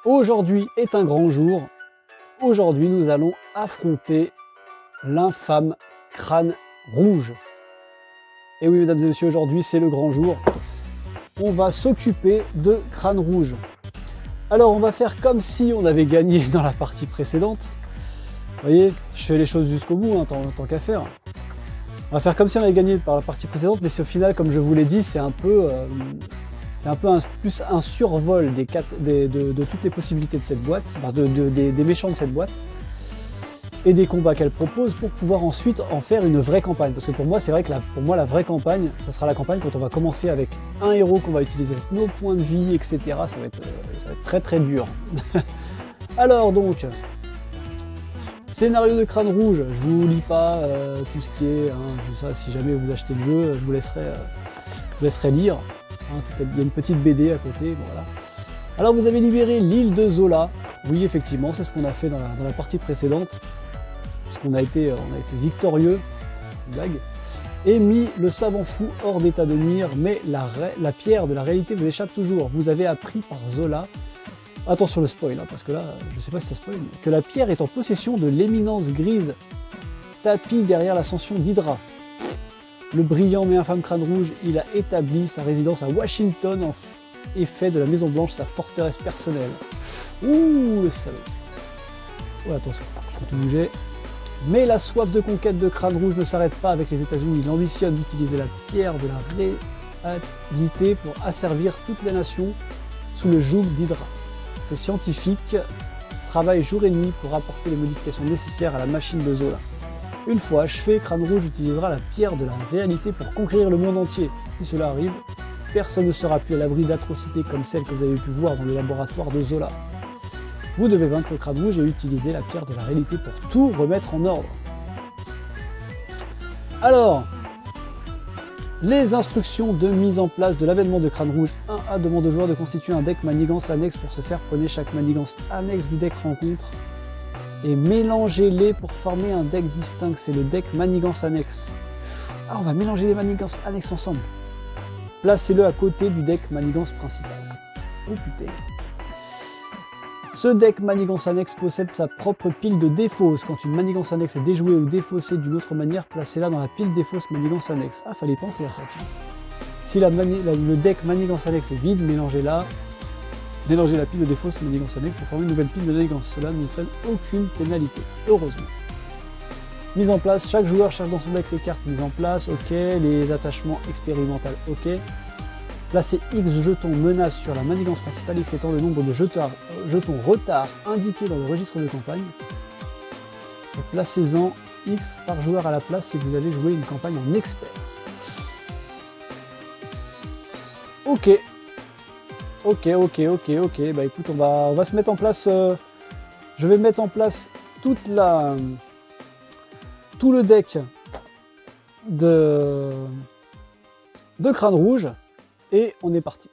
Aujourd'hui est un grand jour. Aujourd'hui, nous allons affronter l'infâme Crâne Rouge. Et oui, mesdames et messieurs, aujourd'hui, c'est le grand jour. On va s'occuper de Crâne Rouge. Alors, on va faire comme si on avait gagné dans la partie précédente. Vous voyez, je fais les choses jusqu'au bout, hein, tant qu'à faire. On va faire comme si on avait gagné par la partie précédente, mais c'est au final, comme je vous l'ai dit, c'est un peu plus un survol de toutes les possibilités de cette boîte, enfin des méchants de cette boîte, et des combats qu'elle propose pour pouvoir ensuite en faire une vraie campagne. Parce que pour moi, c'est vrai que pour moi, la vraie campagne, ça sera la campagne quand on va commencer avec un héros qu'on va utiliser nos points de vie, etc. Ça va être très très dur. Alors donc, scénario de Crâne Rouge, je vous lis pas tout ce qui est, ça, si jamais vous achetez le jeu, je vous laisserai lire. Il y a une petite BD à côté, bon, voilà. Alors vous avez libéré l'île de Zola. Oui, effectivement, c'est ce qu'on a fait dans la partie précédente. Puisqu'on a été victorieux, blague, et mis le savant fou hors d'état de nuire, mais la pierre de la réalité vous échappe toujours. Vous avez appris par Zola, attention le spoil, parce que là, je sais pas si ça spoil, mais que la pierre est en possession de l'éminence grise, tapie derrière l'ascension d'Hydra. Le brillant mais infâme Crâne Rouge, il a établi sa résidence à Washington et fait de la Maison Blanche sa forteresse personnelle. Ouh, le salaud. Oh, attention, je peux tout bouger. Mais la soif de conquête de Crâne Rouge ne s'arrête pas avec les États-Unis. Il ambitionne d'utiliser la pierre de la réalité pour asservir toute la nation sous le joug d'Hydra. Ces scientifiques travaillent jour et nuit pour apporter les modifications nécessaires à la machine de Zola. Une fois achevé, Crâne Rouge utilisera la pierre de la réalité pour conquérir le monde entier. Si cela arrive, personne ne sera plus à l'abri d'atrocités comme celles que vous avez pu voir dans le laboratoire de Zola. Vous devez vaincre Crâne Rouge et utiliser la pierre de la réalité pour tout remettre en ordre. Alors, les instructions de mise en place de l'avènement de Crâne Rouge. 1A demande aux joueurs de constituer un deck manigance annexe. Pour ce faire, prenez chaque manigance annexe du deck rencontre et mélangez-les pour former un deck distinct. C'est le deck manigance annexe. Ah, on va mélanger les manigances annexes ensemble. Placez-le à côté du deck manigance principal. Oh putain. Ce deck manigance annexe possède sa propre pile de défausse. Quand une manigance annexe est déjouée ou défaussée d'une autre manière, placez-la dans la pile défausse manigance annexe. Ah, fallait penser à ça. Si le deck manigance annexe est vide, mélangez la pile de défausse manigance annexe pour former une nouvelle pile de manigance. Cela ne freine aucune pénalité, heureusement. Mise en place, chaque joueur cherche dans son deck les cartes mises en place, ok. Les attachements expérimentaux, ok. Placez X jetons menace sur la manigance principale, X étant le nombre de jetons retard indiqués dans le registre de campagne. Placez-en X par joueur à la place si vous allez jouer une campagne en expert. Ok. Bah écoute, on va se mettre en place. Je vais mettre en place tout le deck de Crâne Rouge et on est parti.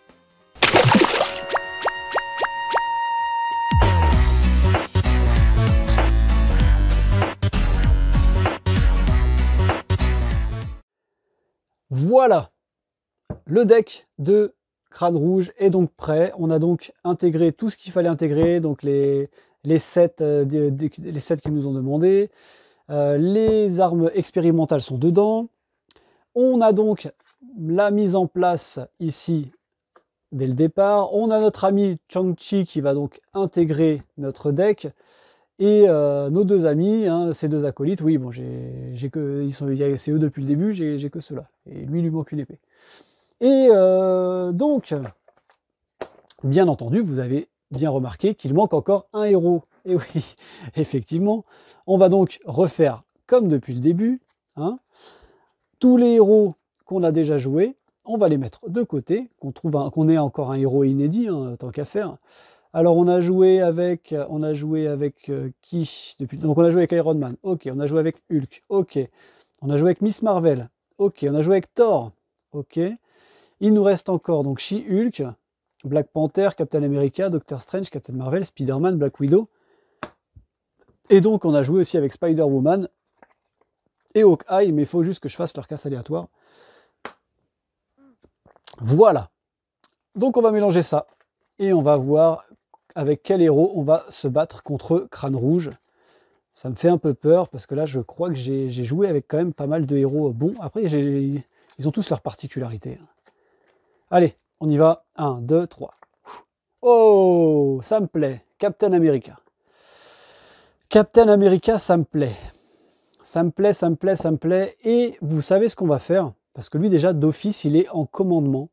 Voilà, le deck de Crâne Rouge est donc prêt. On a donc intégré tout ce qu'il fallait intégrer, donc les sets qu'ils nous ont demandé. Les armes expérimentales sont dedans. On a donc la mise en place ici dès le départ. On a notre ami Chang-Chi qui va donc intégrer notre deck. Et nos deux amis, ces deux acolytes, oui, bon, c'est eux depuis le début, j'ai que ceux-là. Et lui manque une épée. Et donc, bien entendu, vous avez bien remarqué qu'il manque encore un héros. Et oui, effectivement, on va donc refaire comme depuis le début. Tous les héros qu'on a déjà joués, on va les mettre de côté, qu'on ait encore un héros inédit, tant qu'à faire. Alors on a joué avec qui depuis? Donc on a joué avec Iron Man, ok. On a joué avec Hulk, ok. On a joué avec Miss Marvel, ok. On a joué avec Thor, ok. Il nous reste encore donc She-Hulk, Black Panther, Captain America, Doctor Strange, Captain Marvel, Spider-Man, Black Widow. Et donc on a joué aussi avec Spider-Woman et Hawkeye, mais il faut juste que je fasse leur casse aléatoire. Voilà. Donc on va mélanger ça et on va voir avec quel héros on va se battre contre Crâne Rouge. Ça me fait un peu peur parce que là, je crois que j'ai joué avec quand même pas mal de héros bons. Après, ils ont tous leurs particularités. Allez, on y va. 1, 2, 3. Oh, ça me plaît. Captain America. Captain America, ça me plaît. Ça me plaît, ça me plaît, ça me plaît. Et vous savez ce qu'on va faire? Parce que lui, déjà, d'office, il est en commandement.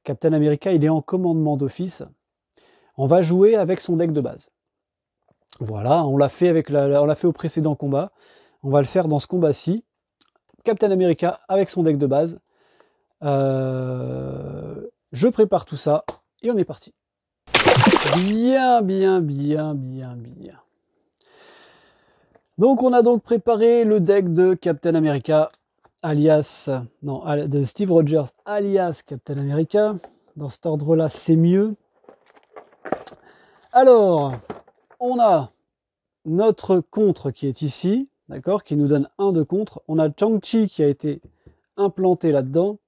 Captain America, il est en commandement d'office. On va jouer avec son deck de base. Voilà, on l'a fait au précédent combat. On va le faire dans ce combat-ci. Captain America avec son deck de base. Je prépare tout ça et on est parti. Bien, bien, bien, bien, bien. Donc on a donc préparé le deck de Captain America, alias, non, de Steve Rogers, alias Captain America. Dans cet ordre-là, c'est mieux. Alors, on a notre contre qui est ici, d'accord, qui nous donne 1 de contre. On a Shang-Chi qui a été implanté là-dedans.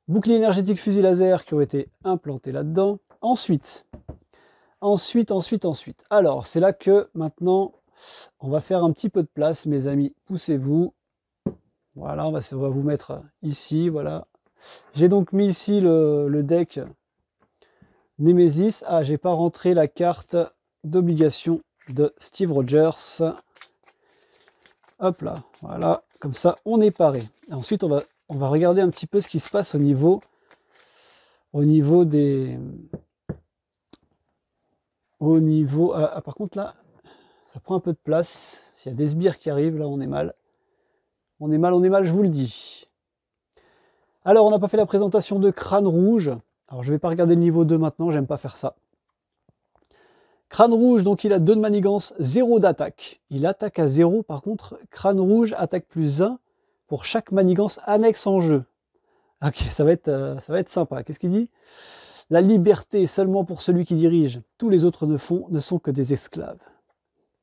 Bouclier énergétique, fusil laser qui ont été implantés là-dedans. Ensuite. Alors, c'est là que maintenant, on va faire un petit peu de place, mes amis. Poussez-vous. Voilà, on va vous mettre ici, voilà. J'ai donc mis ici le deck Nemesis. Ah, j'ai pas rentré la carte d'obligation de Steve Rogers. Hop là, voilà, comme ça on est paré. Et ensuite on va regarder un petit peu ce qui se passe au niveau des... par contre là, ça prend un peu de place. S'il y a des sbires qui arrivent, là on est mal. On est mal, je vous le dis. Alors on n'a pas fait la présentation de Crâne Rouge. Alors je vais pas regarder le niveau 2 maintenant, j'aime pas faire ça. Crâne Rouge, donc il a 2 de manigance, 0 d'attaque. Il attaque à 0, par contre, Crâne Rouge attaque plus 1 pour chaque manigance annexe en jeu. Ok, ça va être sympa. Qu'est-ce qu'il dit? La liberté seulement pour celui qui dirige. Tous les autres ne sont que des esclaves.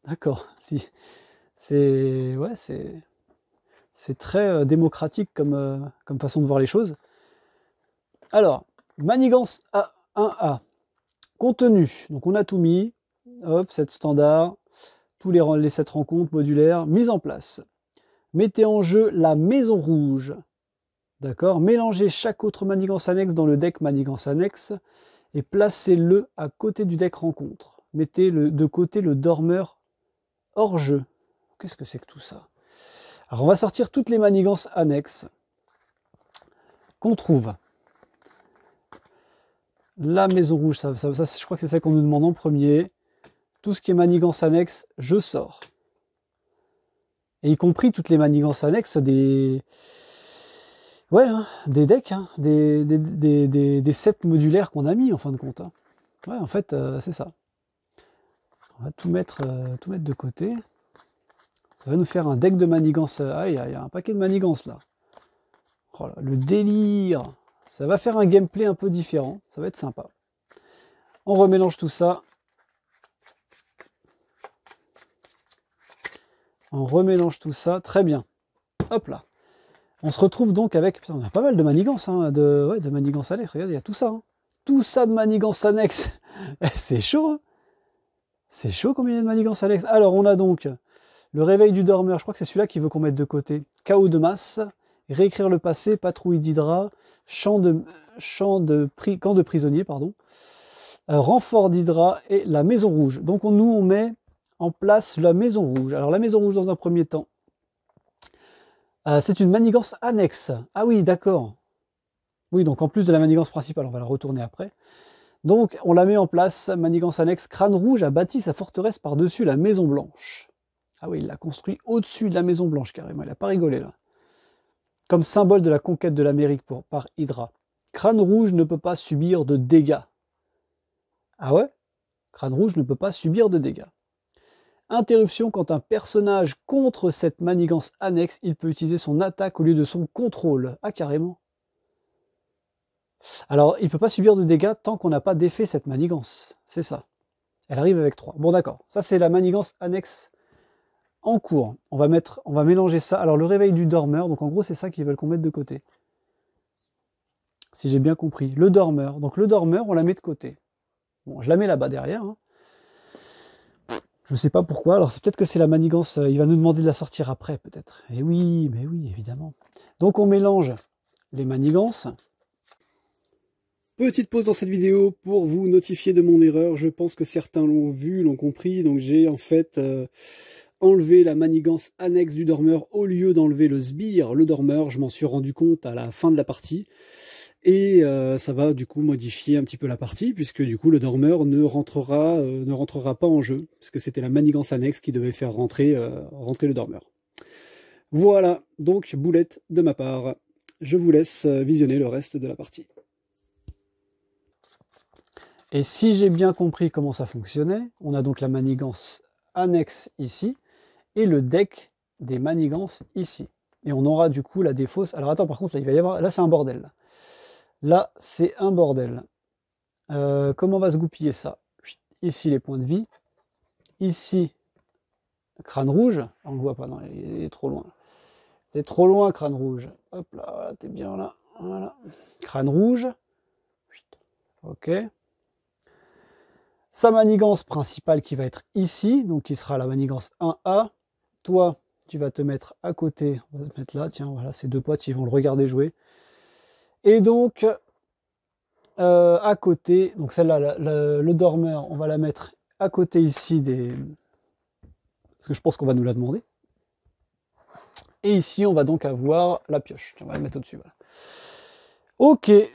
D'accord. Si. C'est très démocratique comme façon de voir les choses. Alors, manigance A1A. Contenu. Donc on a tout mis. Hop, 7 standards. Tous les 7 rencontres modulaires. Mise en place. Mettez en jeu la maison rouge. D'accord. Mélangez chaque autre manigance annexe dans le deck manigance annexe et placez-le à côté du deck rencontre. Mettez de côté le dormeur hors jeu. Qu'est-ce que c'est que tout ça? Alors on va sortir toutes les manigances annexes qu'on trouve. La maison rouge, ça je crois que c'est ça qu'on nous demande en premier. Tout ce qui est manigance annexe, je sors. Et y compris toutes les manigances annexes des... Ouais, hein, des decks, hein, des sets modulaires qu'on a mis en fin de compte. Hein. Ouais, en fait, c'est ça. On va tout mettre de côté. Ça va nous faire un deck de manigances. Ah, il y a un paquet de manigances là. Oh là, le délire. Ça va faire un gameplay un peu différent. Ça va être sympa. On remélange tout ça. On remélange tout ça. Très bien. Hop là. On se retrouve donc avec... Putain, on a pas mal de manigances, hein, de manigances annexes. Regardez, il y a tout ça. Hein. Tout ça de manigances annexes. C'est chaud. Hein. C'est chaud combien il y a de manigances annexes. Alors, on a donc le réveil du dormeur. Je crois que c'est celui-là qu'il veut qu'on mette de côté. Chaos de masse. Réécrire le passé. Patrouille d'Hydra. Camp de prisonniers, pardon. Renfort d'Hydra et la maison rouge. Donc, on met en place la maison rouge. Alors, la maison rouge, dans un premier temps, c'est une manigance annexe. Ah oui, d'accord. Oui, donc en plus de la manigance principale, on va la retourner après. Donc, on la met en place, manigance annexe. Crâne Rouge a bâti sa forteresse par-dessus la Maison Blanche. Ah oui, il l'a construit au-dessus de la Maison Blanche, carrément. Il n'a pas rigolé, là. Comme symbole de la conquête de l'Amérique par Hydra. Crâne Rouge ne peut pas subir de dégâts. Ah ouais? Crâne Rouge ne peut pas subir de dégâts. Interruption, quand un personnage contre cette manigance annexe, il peut utiliser son attaque au lieu de son contrôle. Ah, carrément. Alors, il ne peut pas subir de dégâts tant qu'on n'a pas défait cette manigance. C'est ça. Elle arrive avec 3. Bon, d'accord. Ça, c'est la manigance annexe en cours. On va mélanger ça. Alors, le réveil du dormeur. Donc, en gros, c'est ça qu'ils veulent qu'on mette de côté. Si j'ai bien compris. Le dormeur. Donc, le dormeur, on la met de côté. Bon, je la mets là-bas derrière. Hein. Je ne sais pas pourquoi. Alors c'est peut-être que c'est la manigance. Il va nous demander de la sortir après, peut-être. Et oui, mais oui, évidemment. Donc on mélange les manigances. Petite pause dans cette vidéo pour vous notifier de mon erreur. Je pense que certains l'ont vu, l'ont compris. Donc j'ai en fait enlevé la manigance annexe du dormeur au lieu d'enlever le sbire, le dormeur. Je m'en suis rendu compte à la fin de la partie. Et ça va du coup modifier un petit peu la partie, puisque du coup le dormeur ne rentrera pas en jeu, puisque c'était la manigance annexe qui devait faire rentrer le dormeur. Voilà, donc boulette de ma part. Je vous laisse visionner le reste de la partie. Et si j'ai bien compris comment ça fonctionnait, on a donc la manigance annexe ici, et le deck des manigances ici. Et on aura du coup la défausse. Alors attends, par contre, là, il va y avoir. Là, c'est un bordel. Là, c'est un bordel. Comment va se goupiller ça? Ici, les points de vie. Ici, crâne rouge. On ne le voit pas, non, il est trop loin. T'es trop loin, crâne rouge. Hop là, voilà, t'es bien là. Voilà. Crâne rouge. Ok. Sa manigance principale qui va être ici, donc qui sera la manigance 1A. Toi, tu vas te mettre à côté. On va se mettre là, tiens, voilà, ces deux potes, ils vont le regarder jouer. Et donc, à côté, donc celle-là, le dormeur, on va la mettre à côté ici des... Parce que je pense qu'on va nous la demander. Et ici, on va donc avoir la pioche. On va la mettre au-dessus, voilà. Ok. Et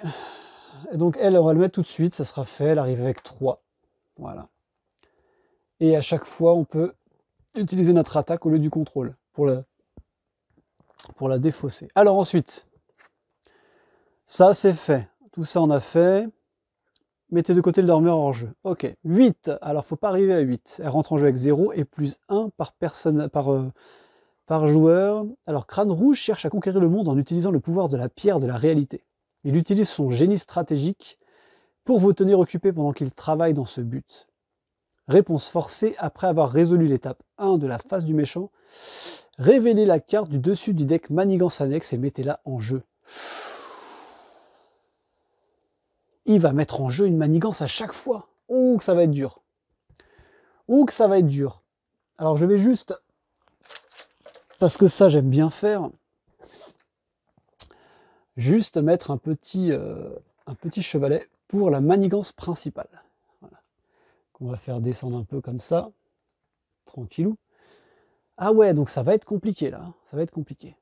donc elle, on va le mettre tout de suite, ça sera fait, elle arrive avec 3. Voilà. Et à chaque fois, on peut utiliser notre attaque au lieu du contrôle pour la défausser. Alors ensuite, ça c'est fait. Tout ça on a fait. Mettez de côté le dormeur hors jeu. Ok. 8. Alors faut pas arriver à 8. Elle rentre en jeu avec 0 et plus 1 par personne, par joueur. Alors crâne rouge cherche à conquérir le monde en utilisant le pouvoir de la pierre de la réalité. Il utilise son génie stratégique pour vous tenir occupé pendant qu'il travaille dans ce but. Réponse forcée après avoir résolu l'étape 1 de la phase du méchant. Révélez la carte du dessus du deck manigance annexe et mettez-la en jeu. Il va mettre en jeu une manigance à chaque fois. Ouh, que ça va être dur. Ouh, que ça va être dur. Alors je vais juste, parce que ça j'aime bien faire, juste mettre un petit chevalet pour la manigance principale. Voilà. On va faire descendre un peu comme ça. Tranquillou. Ah ouais, donc ça va être compliqué là. Ça va être compliqué.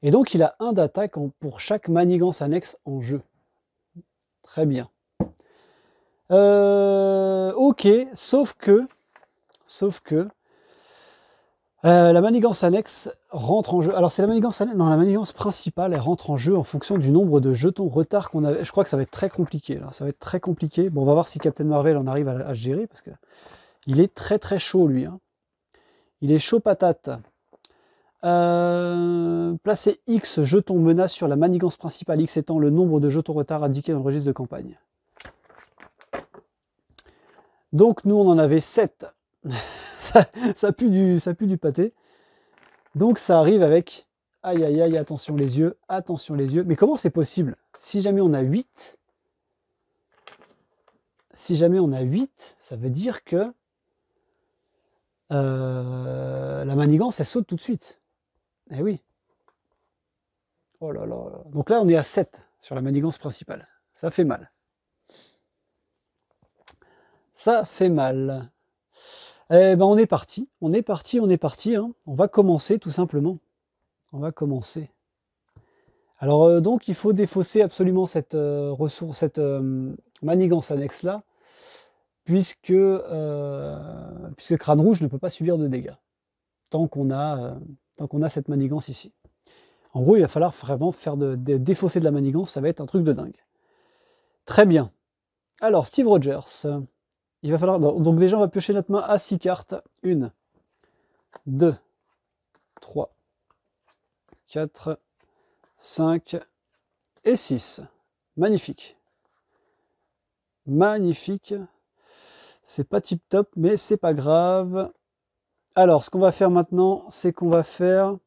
Et donc il a 1 d'attaque pour chaque manigance annexe en jeu. Très bien. Ok, sauf que la manigance annexe rentre en jeu. Alors c'est la manigance annexe, non, la manigance principale, elle rentre en jeu en fonction du nombre de jetons retard qu'on avait. Je crois que ça va être très compliqué là. Ça va être très compliqué. Bon, on va voir si Captain Marvel en arrive à gérer parce que il est très très chaud lui. Hein. Il est chaud patate. Placez X jetons menace sur la manigance principale, X étant le nombre de jetons retard indiqués dans le registre de campagne. Donc nous on en avait 7. ça pue du pâté. Donc ça arrive avec... Aïe aïe aïe, attention les yeux, attention les yeux. Mais comment c'est possible? Si jamais on a 8, ça veut dire que la manigance elle saute tout de suite. Eh oui. Oh là là. Donc là, on est à 7 sur la manigance principale. Ça fait mal. Ça fait mal. Eh ben, on est parti. On est parti. Hein. On va commencer, tout simplement. On va commencer. Alors, donc, il faut défausser absolument cette ressource, cette manigance annexe-là, puisque Crâne Rouge ne peut pas subir de dégâts, tant qu'on a cette manigance ici. En gros, il va falloir vraiment faire défausser de la manigance, ça va être un truc de dingue. Très bien. Alors, Steve Rogers, il va falloir... Donc déjà, on va piocher notre main à 6 cartes. 1, 2, 3, 4, 5 et 6. Magnifique. Magnifique. C'est pas tip top, mais c'est pas grave. Alors, ce qu'on va faire maintenant, c'est qu'on va faire...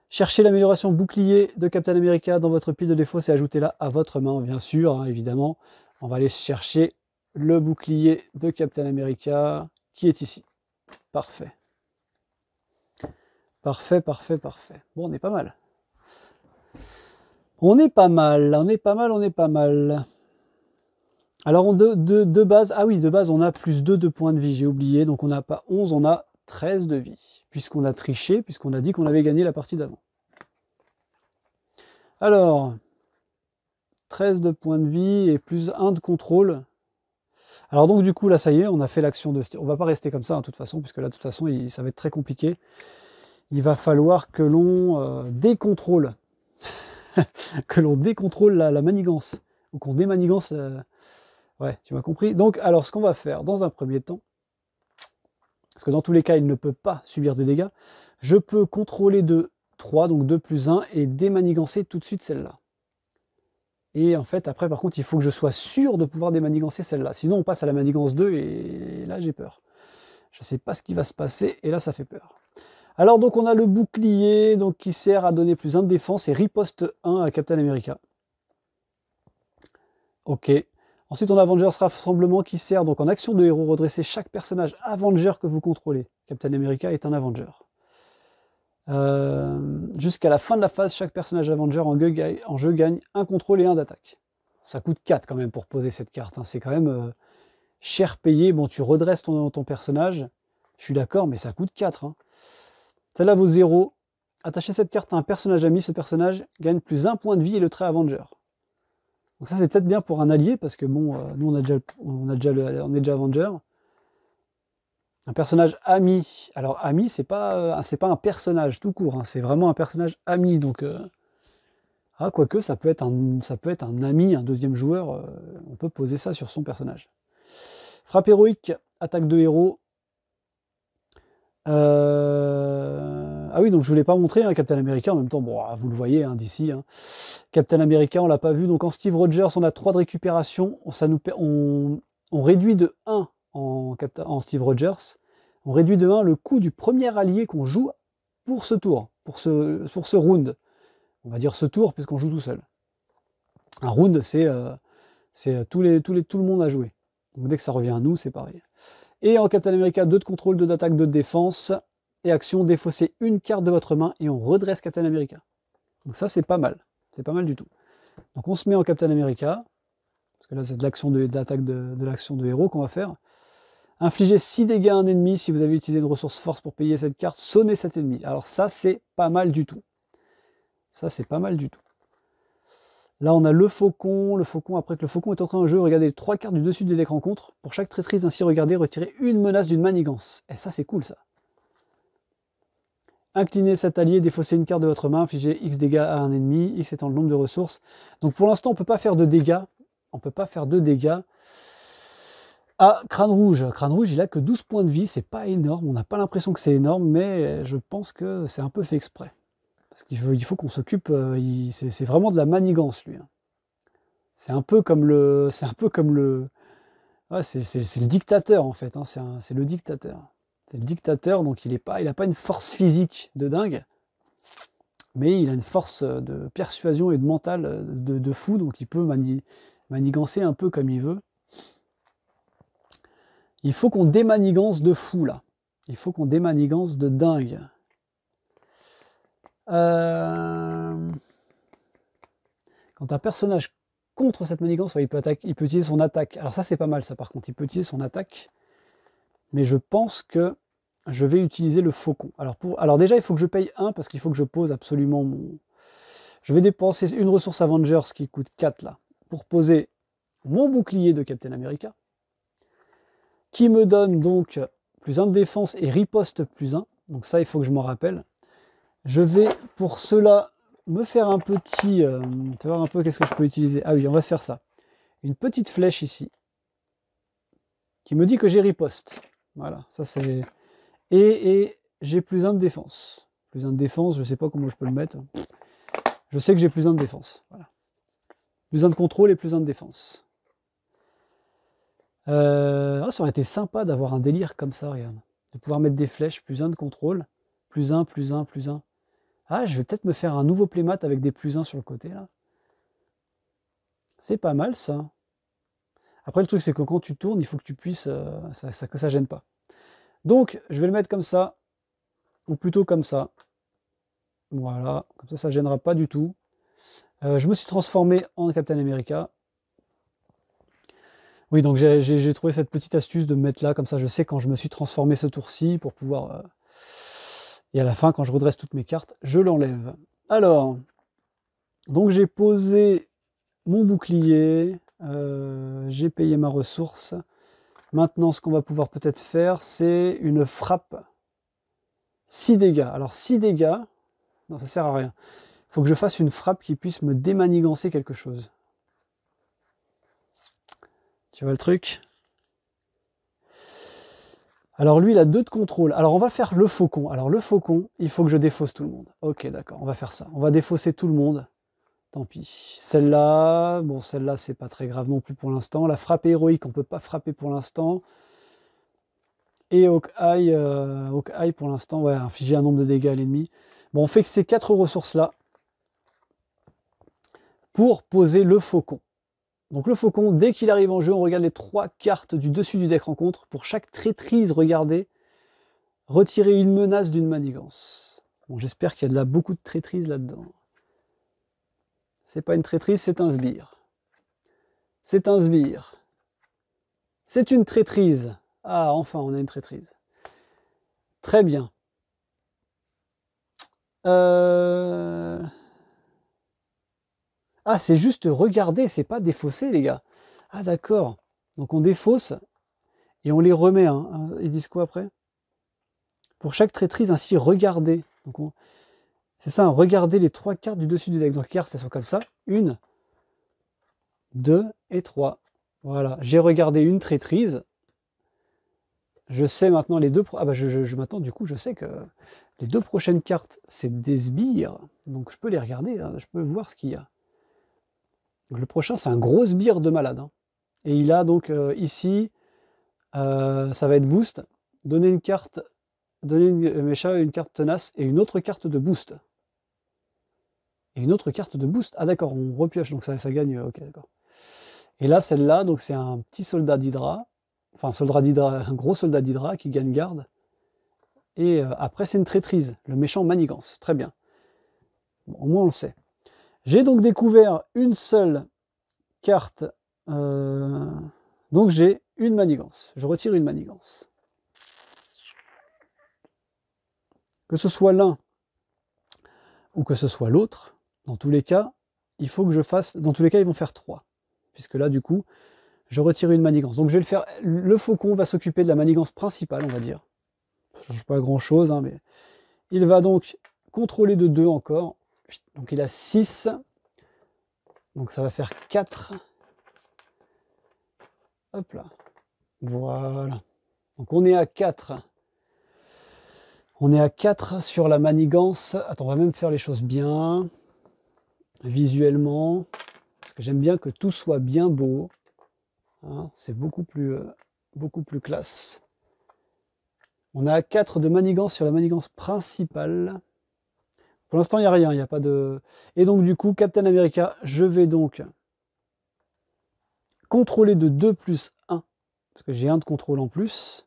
Cherchez l'amélioration bouclier de Captain America dans votre pile de défauts et ajoutez-la à votre main, bien sûr, hein, évidemment. On va aller chercher le bouclier de Captain America qui est ici. Parfait. Parfait, parfait, parfait. Bon, on est pas mal. On est pas mal, on est pas mal, on est pas mal. Alors, de base, ah oui, de base, on a plus 2 de points de vie, j'ai oublié. Donc, on n'a pas 11, on a 13 de vie. Puisqu'on a triché, puisqu'on a dit qu'on avait gagné la partie d'avant. Alors, 13 de points de vie et plus 1 de contrôle. Alors donc du coup là ça y est, on a fait l'action de... On va pas rester comme ça de toute façon, puisque là de toute façon ça va être très compliqué. Il va falloir que l'on décontrôle. Que l'on décontrôle la manigance. Ou qu'on démanigance la... Ouais, tu m'as compris. Donc alors ce qu'on va faire dans un premier temps, parce que dans tous les cas il ne peut pas subir de dégâts, je peux contrôler de 3, donc 2 plus 1, et démanigancer tout de suite celle-là. Et en fait, après, par contre, il faut que je sois sûr de pouvoir démanigancer celle-là. Sinon, on passe à la manigance 2 et là, j'ai peur. Je ne sais pas ce qui va se passer et là, ça fait peur. Alors, donc, on a le bouclier donc, qui sert à donner plus 1 de défense et riposte 1 à Captain America. Ok. Ensuite, on a Avengers Rassemblement qui sert donc en action de héros redresser chaque personnage Avenger que vous contrôlez. Captain America est un Avenger. Jusqu'à la fin de la phase, chaque personnage Avenger en jeu gagne un contrôle et un d'attaque. Ça coûte 4 quand même pour poser cette carte, hein. C'est quand même cher payé. Bon, tu redresses ton personnage, je suis d'accord, mais ça coûte 4. Hein. Celle-là vaut 0. Attachez cette carte à un personnage ami, ce personnage gagne plus 1 point de vie et le trait Avenger. Donc ça c'est peut-être bien pour un allié, parce que bon, nous on est déjà Avenger. Un personnage ami. Alors ami, c'est pas un personnage tout court, hein. C'est vraiment un personnage ami. Donc quoique ça peut être un ami, un deuxième joueur. On peut poser ça sur son personnage. Frappe héroïque, attaque de héros. Ah oui, donc je ne vous l'ai pas montré, hein, Captain America. En même temps, bon, vous le voyez hein, d'ici. Hein. Captain America, on l'a pas vu. Donc en Steve Rogers, on a 3 de récupération. On réduit de 1 en Steve Rogers. On réduit de 1 le coût du premier allié qu'on joue pour ce tour, pour ce round. On va dire ce tour puisqu'on joue tout seul. Un round, c'est tout le monde à jouer. Donc dès que ça revient à nous, c'est pareil. Et en Captain America, 2 de contrôle, 2 d'attaque, 2 de défense. Et action, défausser une carte de votre main et on redresse Captain America. Donc ça, c'est pas mal. C'est pas mal du tout. Donc on se met en Captain America. Parce que là, c'est de l'action d'attaque de l'action de héros qu'on va faire. Infligez 6 dégâts à un ennemi. Si vous avez utilisé une ressource force pour payer cette carte, sonnez cet ennemi. Alors ça, c'est pas mal du tout. Ça, c'est pas mal du tout. Là, on a le faucon. Le faucon, après que le faucon est entré en jeu, regardez les 3 cartes du dessus du deck rencontre. Pour chaque traîtrise ainsi regardée, retirez une menace d'une manigance. Et ça, c'est cool, ça. Inclinez cet allié, défaussez une carte de votre main, infligez X dégâts à un ennemi, X étant le nombre de ressources. Donc pour l'instant, on ne peut pas faire de dégâts. On ne peut pas faire de dégâts. Ah, Crâne Rouge. Crâne Rouge, il a que 12 points de vie, c'est pas énorme. On n'a pas l'impression que c'est énorme, mais je pense que c'est un peu fait exprès. Parce qu'il faut qu'on s'occupe, c'est vraiment de la manigance, lui. C'est un peu comme le... Ouais, c'est le dictateur, en fait. Hein. C'est le dictateur. C'est le dictateur, donc il n'a pas une force physique de dingue, mais il a une force de persuasion et de mental de fou, donc il peut manigancer un peu comme il veut. Il faut qu'on démanigance de fou, là. Il faut qu'on démanigance de dingue. Quand un personnage contre cette manigance, ouais, il peut utiliser son attaque. Alors ça, c'est pas mal, ça, par contre. Il peut utiliser son attaque. Mais je pense que je vais utiliser le faucon. Alors déjà, il faut que je paye 1 parce qu'il faut que je pose absolument mon... Je vais dépenser une ressource Avengers qui coûte 4 là, pour poser mon bouclier de Captain America, qui me donne donc plus 1 de défense et riposte plus 1. Donc ça, il faut que je m'en rappelle. Je vais pour cela me faire un petit... tu vas voir un peu qu'est-ce que je peux utiliser. Ah oui, on va se faire ça. Une petite flèche ici, qui me dit que j'ai riposte. Voilà, ça c'est... Et j'ai plus 1 de défense. Plus 1 de défense, je ne sais pas comment je peux le mettre. Je sais que j'ai plus 1 de défense. Voilà. Plus 1 de contrôle et plus 1 de défense. Ça aurait été sympa d'avoir un délire comme ça, regarde. De pouvoir mettre des flèches, plus 1 de contrôle, plus 1, plus 1, plus 1. Ah, je vais peut-être me faire un nouveau playmat avec des plus 1 sur le côté, là. C'est pas mal, ça. Après, le truc, c'est que quand tu tournes, il faut que tu puisses, que ça gêne pas. Donc, je vais le mettre comme ça, ou plutôt comme ça. Voilà, comme ça gênera pas du tout. Je me suis transformé en Captain America. Oui, donc j'ai trouvé cette petite astuce de me mettre là, comme ça je sais quand je me suis transformé ce tour-ci, pour pouvoir... et à la fin, quand je redresse toutes mes cartes, je l'enlève. Alors, donc j'ai posé mon bouclier, j'ai payé ma ressource. Maintenant, ce qu'on va pouvoir peut-être faire, c'est une frappe. 6 dégâts. Alors 6 dégâts, non, ça sert à rien. Il faut que je fasse une frappe qui puisse me démanigancer quelque chose. Tu vois le truc? Alors lui, il a 2 de contrôle. Alors on va faire le faucon. Alors le faucon, il faut que je défausse tout le monde. Ok, d'accord, on va faire ça. On va défausser tout le monde. Tant pis. Celle-là, bon, celle-là, c'est pas très grave non plus pour l'instant. La frappe héroïque, on peut pas frapper pour l'instant. Et Hawkeye, pour l'instant, ouais, infliger un nombre de dégâts à l'ennemi. Bon, on fait que ces 4 ressources-là pour poser le faucon. Donc le faucon, dès qu'il arrive en jeu, on regarde les 3 cartes du dessus du deck rencontre. Pour chaque traîtrise regardez, retirez une menace d'une manigance. Bon, j'espère qu'il y a beaucoup de traîtrises là-dedans. C'est pas une traîtrise, c'est un sbire. C'est un sbire. C'est une traîtrise. Ah, enfin, on a une traîtrise. Très bien. Ah, c'est juste regarder, c'est pas défausser, les gars. Ah, d'accord. Donc on défausse et on les remet. Hein. Ils disent quoi après? Pour chaque traîtrise, ainsi, regardez. Donc c'est ça, regardez les 3 cartes du dessus du deck. Donc les cartes, elles sont comme ça. 1, 2 et 3. Voilà, j'ai regardé une traîtrise. Je sais maintenant les 2... Ah bah maintenant, du coup, je sais que les 2 prochaines cartes, c'est des sbires. Donc je peux les regarder, hein. Je peux voir ce qu'il y a. Donc, le prochain, c'est un gros sbire de malade. Hein. Et il a donc ici, ça va être boost. Donner une carte, donner une carte tenace et une autre carte de boost. Et une autre carte de boost. Ah d'accord, on repioche, donc ça gagne. Ok, d'accord. Et là, celle-là, donc c'est un petit soldat d'Hydra. Enfin, un gros soldat d'Hydra qui gagne garde. Et après, c'est une traîtrise, le méchant manigance. Très bien. Bon, au moins, on le sait. J'ai donc découvert une seule carte. Donc, j'ai une manigance. Je retire une manigance. Que ce soit l'un ou que ce soit l'autre, dans tous les cas, il faut que je fasse... Dans tous les cas, ils vont faire 3. Puisque là, du coup, je retire une manigance. Donc, je vais le faire... Le faucon va s'occuper de la manigance principale, on va dire. Ça ne change pas grand-chose, hein, mais... Il va donc contrôler de 2 encore. Donc, il a 6. Donc, ça va faire 4. Hop là. Voilà. Donc, on est à 4. On est à 4 sur la manigance. Attends, on va même faire les choses bien. Visuellement. Parce que j'aime bien que tout soit bien beau. Hein, c'est beaucoup plus classe. On a 4 de manigance sur la manigance principale. Pour l'instant, il n'y a rien. Il n'y a pas de... Et donc, du coup, Captain America, je vais donc contrôler de 2 plus 1. Parce que j'ai un de contrôle en plus.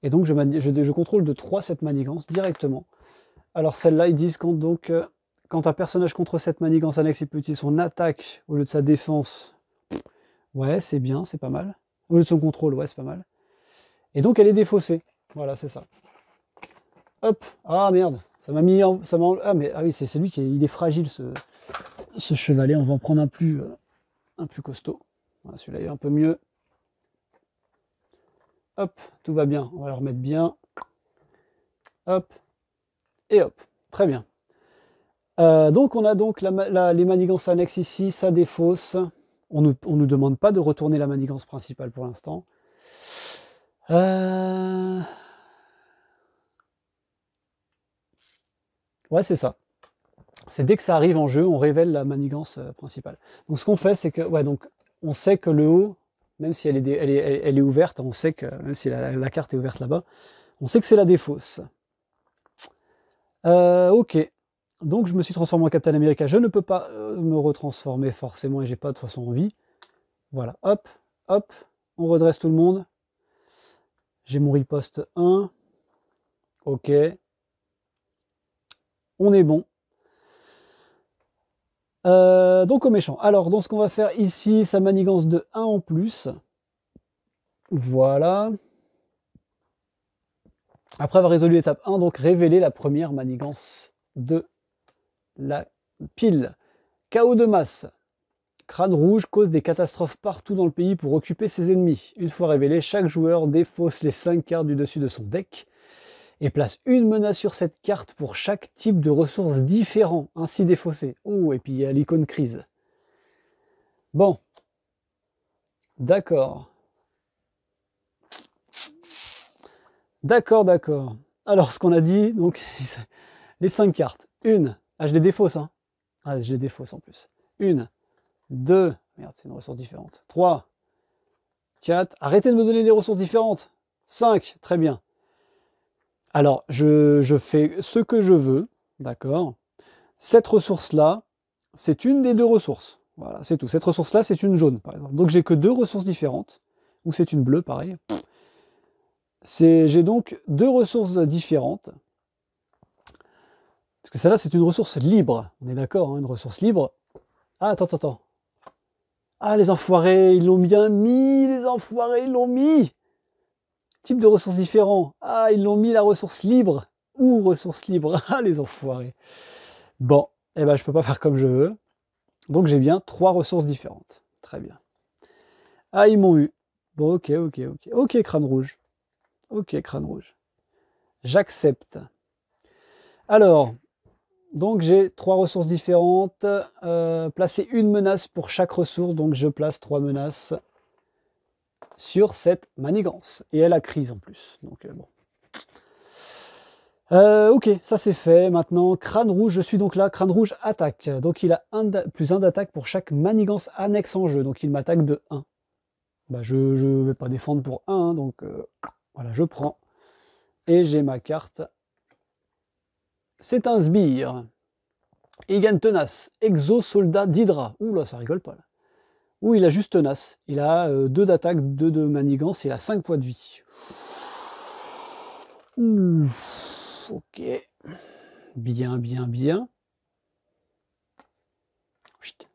Et donc, je contrôle de 3 cette manigance directement. Alors, celle-là, ils disent quand un personnage contre cette manigance annexe, il peut utiliser son attaque au lieu de sa défense. Ouais, c'est bien, c'est pas mal. Au lieu de son contrôle, ouais, c'est pas mal. Et donc, elle est défaussée. Voilà, c'est ça. Hop. Ah, merde. Ça m'a mis... Ah, mais ah oui, c'est lui il est fragile, ce chevalet. On va en prendre un plus costaud. Voilà, celui-là est un peu mieux. Hop, tout va bien. On va le remettre bien. Hop. Et hop. Très bien. Donc, on a donc les manigances annexes ici. Ça défausse. On nous demande pas de retourner la manigance principale pour l'instant. Ouais, c'est ça. C'est dès que ça arrive en jeu, on révèle la manigance principale. Donc ce qu'on fait, c'est que, ouais, donc on sait que le haut, même si elle est ouverte, on sait que, même si la carte est ouverte là-bas, on sait que c'est la défausse. Ok. Donc je me suis transformé en Captain America. Je ne peux pas me retransformer forcément et j'ai pas de toute façon envie. Voilà, hop. Hop, on redresse tout le monde. J'ai mon riposte 1. Ok. On est bon. Donc au méchant. Alors, donc ce qu'on va faire ici, ça manigance de 1 en plus. Voilà. Après avoir résolu l'étape 1, donc révéler la première manigance de la pile. Chaos de masse. Crâne rouge cause des catastrophes partout dans le pays pour occuper ses ennemis. Une fois révélé, chaque joueur défausse les 5 cartes du dessus de son deck et place une menace sur cette carte pour chaque type de ressources différent, ainsi défaussé. Oh, et puis il y a l'icône crise. Bon. D'accord. D'accord. Alors, ce qu'on a dit, donc, les 5 cartes. Une. Ah, je les défausse, hein. Ah, je les défausse en plus. 1, 2. Merde, c'est une ressource différente. 3, 4. Arrêtez de me donner des ressources différentes. 5. Très bien. Alors, je fais ce que je veux. D'accord. Cette ressource-là, c'est une des 2 ressources. Voilà, c'est tout. Cette ressource-là, c'est une jaune, par exemple. Donc, j'ai que 2 ressources différentes. Ou c'est une bleue, pareil. J'ai donc 2 ressources différentes. Parce que celle-là, c'est une ressource libre. On est d'accord, hein, une ressource libre. Ah, attends. Ah, les enfoirés, ils l'ont bien mis, les enfoirés, ils l'ont mis. Type de ressources différents. Ah, ils l'ont mis la ressource libre. Ou ressource libre. Ah, les enfoirés. Bon, eh ben, je peux pas faire comme je veux. Donc, j'ai bien 3 ressources différentes. Très bien. Ah, ils m'ont eu. Bon, ok. Ok, crâne rouge. Ok, crâne rouge. J'accepte. Alors, donc j'ai 3 ressources différentes. Placer une menace pour chaque ressource. Donc je place 3 menaces sur cette manigance. Et elle a crise en plus. Donc bon. Ok, ça c'est fait. Maintenant, crâne rouge, je suis donc là. Crâne rouge attaque. Donc il a plus 1 d'attaque pour chaque manigance annexe en jeu. Donc il m'attaque de 1. Bah, je ne vais pas défendre pour 1. Hein, donc voilà, je prends. Et j'ai ma carte. C'est un sbire. Et il gagne tenace. Exo-soldat d'Hydra. Ouh là, ça rigole pas là. Ouh, il a juste tenace. Il a 2 d'attaque, 2 de manigance, il a 5 points de vie. Ouh, ok. Bien. Chut.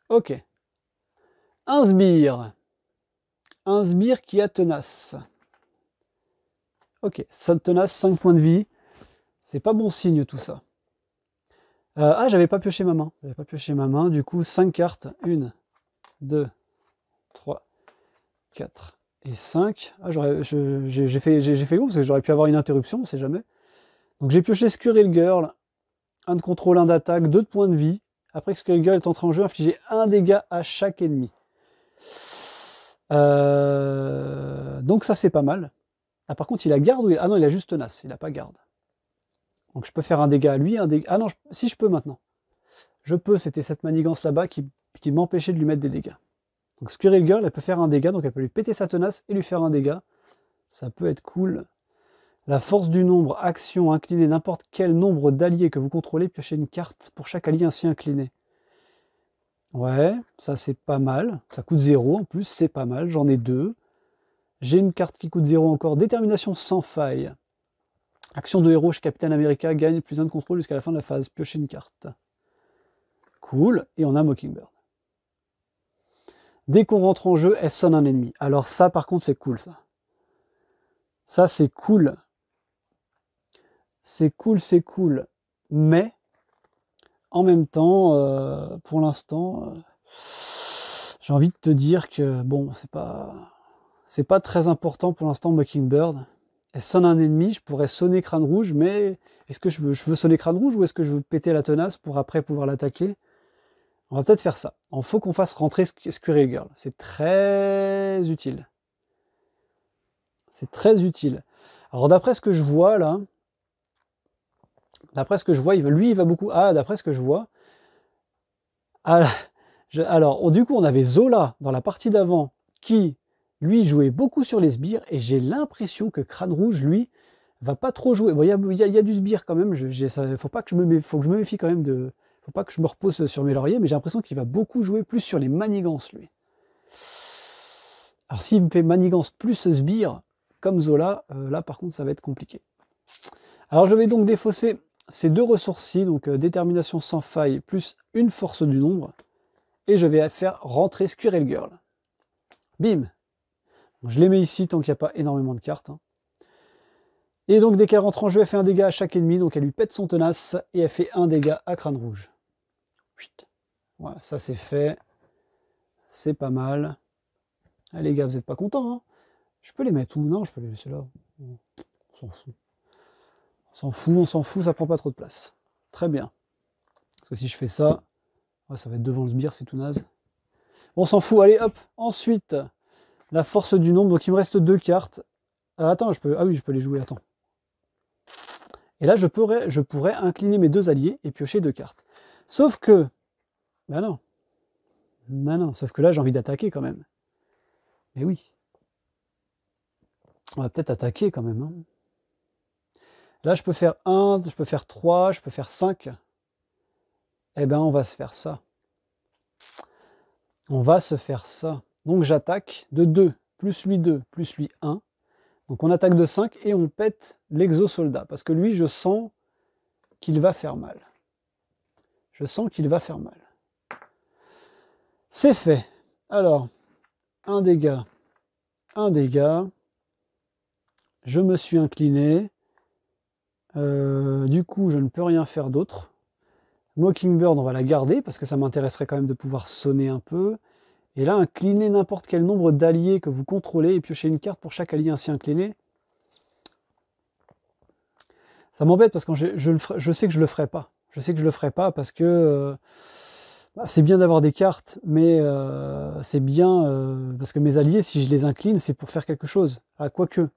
Ok. Un sbire. Un sbire qui a tenace. Ok, ça tenace, 5 points de vie. C'est pas bon signe tout ça. Ah, j'avais pas pioché ma main. Du coup, 5 cartes. 1, 2, 3, 4 et 5. Ah, j'ai fait long parce que j'aurais pu avoir une interruption, on sait jamais. Donc j'ai pioché Squirrel Girl. 1 de contrôle, 1 d'attaque, 2 de points de vie. Après que Squirrel Girl est entré en jeu, infliger 1 dégât à chaque ennemi. Donc ça c'est pas mal. Ah, par contre, il a garde ou il... Ah non, il a juste tenace, il a pas garde. Donc je peux faire un dégât à lui, un dégât... Ah non, si je peux maintenant. Je peux, c'était cette manigance là-bas qui m'empêchait de lui mettre des dégâts. Donc Squirrel Girl, elle peut faire un dégât, donc elle peut lui péter sa tenace et lui faire un dégât. Ça peut être cool. La force du nombre, action, incliner n'importe quel nombre d'alliés que vous contrôlez, piochez une carte pour chaque allié ainsi incliné. Ouais, ça c'est pas mal. Ça coûte 0 en plus, c'est pas mal. J'en ai 2. J'ai une carte qui coûte 0 encore. Détermination sans faille. Action de héros chez Capitaine America, gagne plus 1 de contrôle jusqu'à la fin de la phase. Piochez une carte. Cool. Et on a Mockingbird. Dès qu'on rentre en jeu, elle sonne un ennemi. Alors ça, par contre, c'est cool, ça. Ça, c'est cool. C'est cool. Mais, en même temps, pour l'instant, j'ai envie de te dire que, bon, c'est pas très important pour l'instant, Mockingbird. Elle sonne un ennemi, je pourrais sonner Crâne Rouge, mais est-ce que je veux sonner Crâne Rouge ou est-ce que je veux péter la tenace pour après pouvoir l'attaquer? On va peut-être faire ça. Il faut qu'on fasse rentrer Squirrel Girl. C'est très utile. C'est très utile. Alors d'après ce que je vois là, lui il va beaucoup... Ah, d'après ce que je vois... Alors, du coup on avait Zola dans la partie d'avant qui, lui, jouait beaucoup sur les sbires et j'ai l'impression que Crâne Rouge, lui, va pas trop jouer. Bon, il y a du sbire quand même, faut que je me méfie quand même de... Faut pas que je me repose sur mes lauriers, mais j'ai l'impression qu'il va beaucoup jouer plus sur les manigances, lui. Alors s'il me fait manigance plus sbire, comme Zola, là par contre ça va être compliqué. Alors je vais donc défausser ces deux ressources-ci, donc détermination sans faille plus une force du nombre, et je vais faire rentrer Squirrel Girl. Bim. Je les mets ici tant qu'il n'y a pas énormément de cartes. Hein. Et donc dès qu'elle rentre en jeu, elle fait un dégât à chaque ennemi, donc elle lui pète son tenace, et elle fait un dégât à crâne rouge. Voilà, ça c'est fait. C'est pas mal. Ah, les gars, vous n'êtes pas contents, hein? Je peux les mettre où? Non, je peux les laisser là. On s'en fout. On s'en fout, ça prend pas trop de place. Très bien. Parce que si je fais ça, ouais, ça va être devant le sbire, c'est tout naze. On s'en fout, allez, hop. Ensuite, la force du nombre. Donc il me reste 2 cartes. Ah, attends, ah oui, je peux les jouer, attends. Et là, je pourrais incliner mes 2 alliés et piocher 2 cartes. Sauf que... Ben non. Non, sauf que là, j'ai envie d'attaquer quand même. Mais oui. On va peut-être attaquer quand même. Hein. Là, je peux faire 1, je peux faire 3, je peux faire 5. Eh ben, on va se faire ça. On va se faire ça. Donc, j'attaque de 2, plus lui 2, plus lui 1. Donc, on attaque de 5 et on pète l'exosoldat. Parce que lui, je sens qu'il va faire mal. Je sens qu'il va faire mal. C'est fait. Alors, un dégât. Un dégât. Je me suis incliné. Du coup, je ne peux rien faire d'autre. Mockingbird, on va la garder parce que ça m'intéresserait quand même de pouvoir sonner un peu. Et là, incliner n'importe quel nombre d'alliés que vous contrôlez et piocher une carte pour chaque allié ainsi incliné. Ça m'embête parce que je sais que je le ferai pas. Je sais que je le ferai pas parce que c'est bien d'avoir des cartes, mais c'est bien parce que mes alliés, si je les incline, c'est pour faire quelque chose. Ah, quoique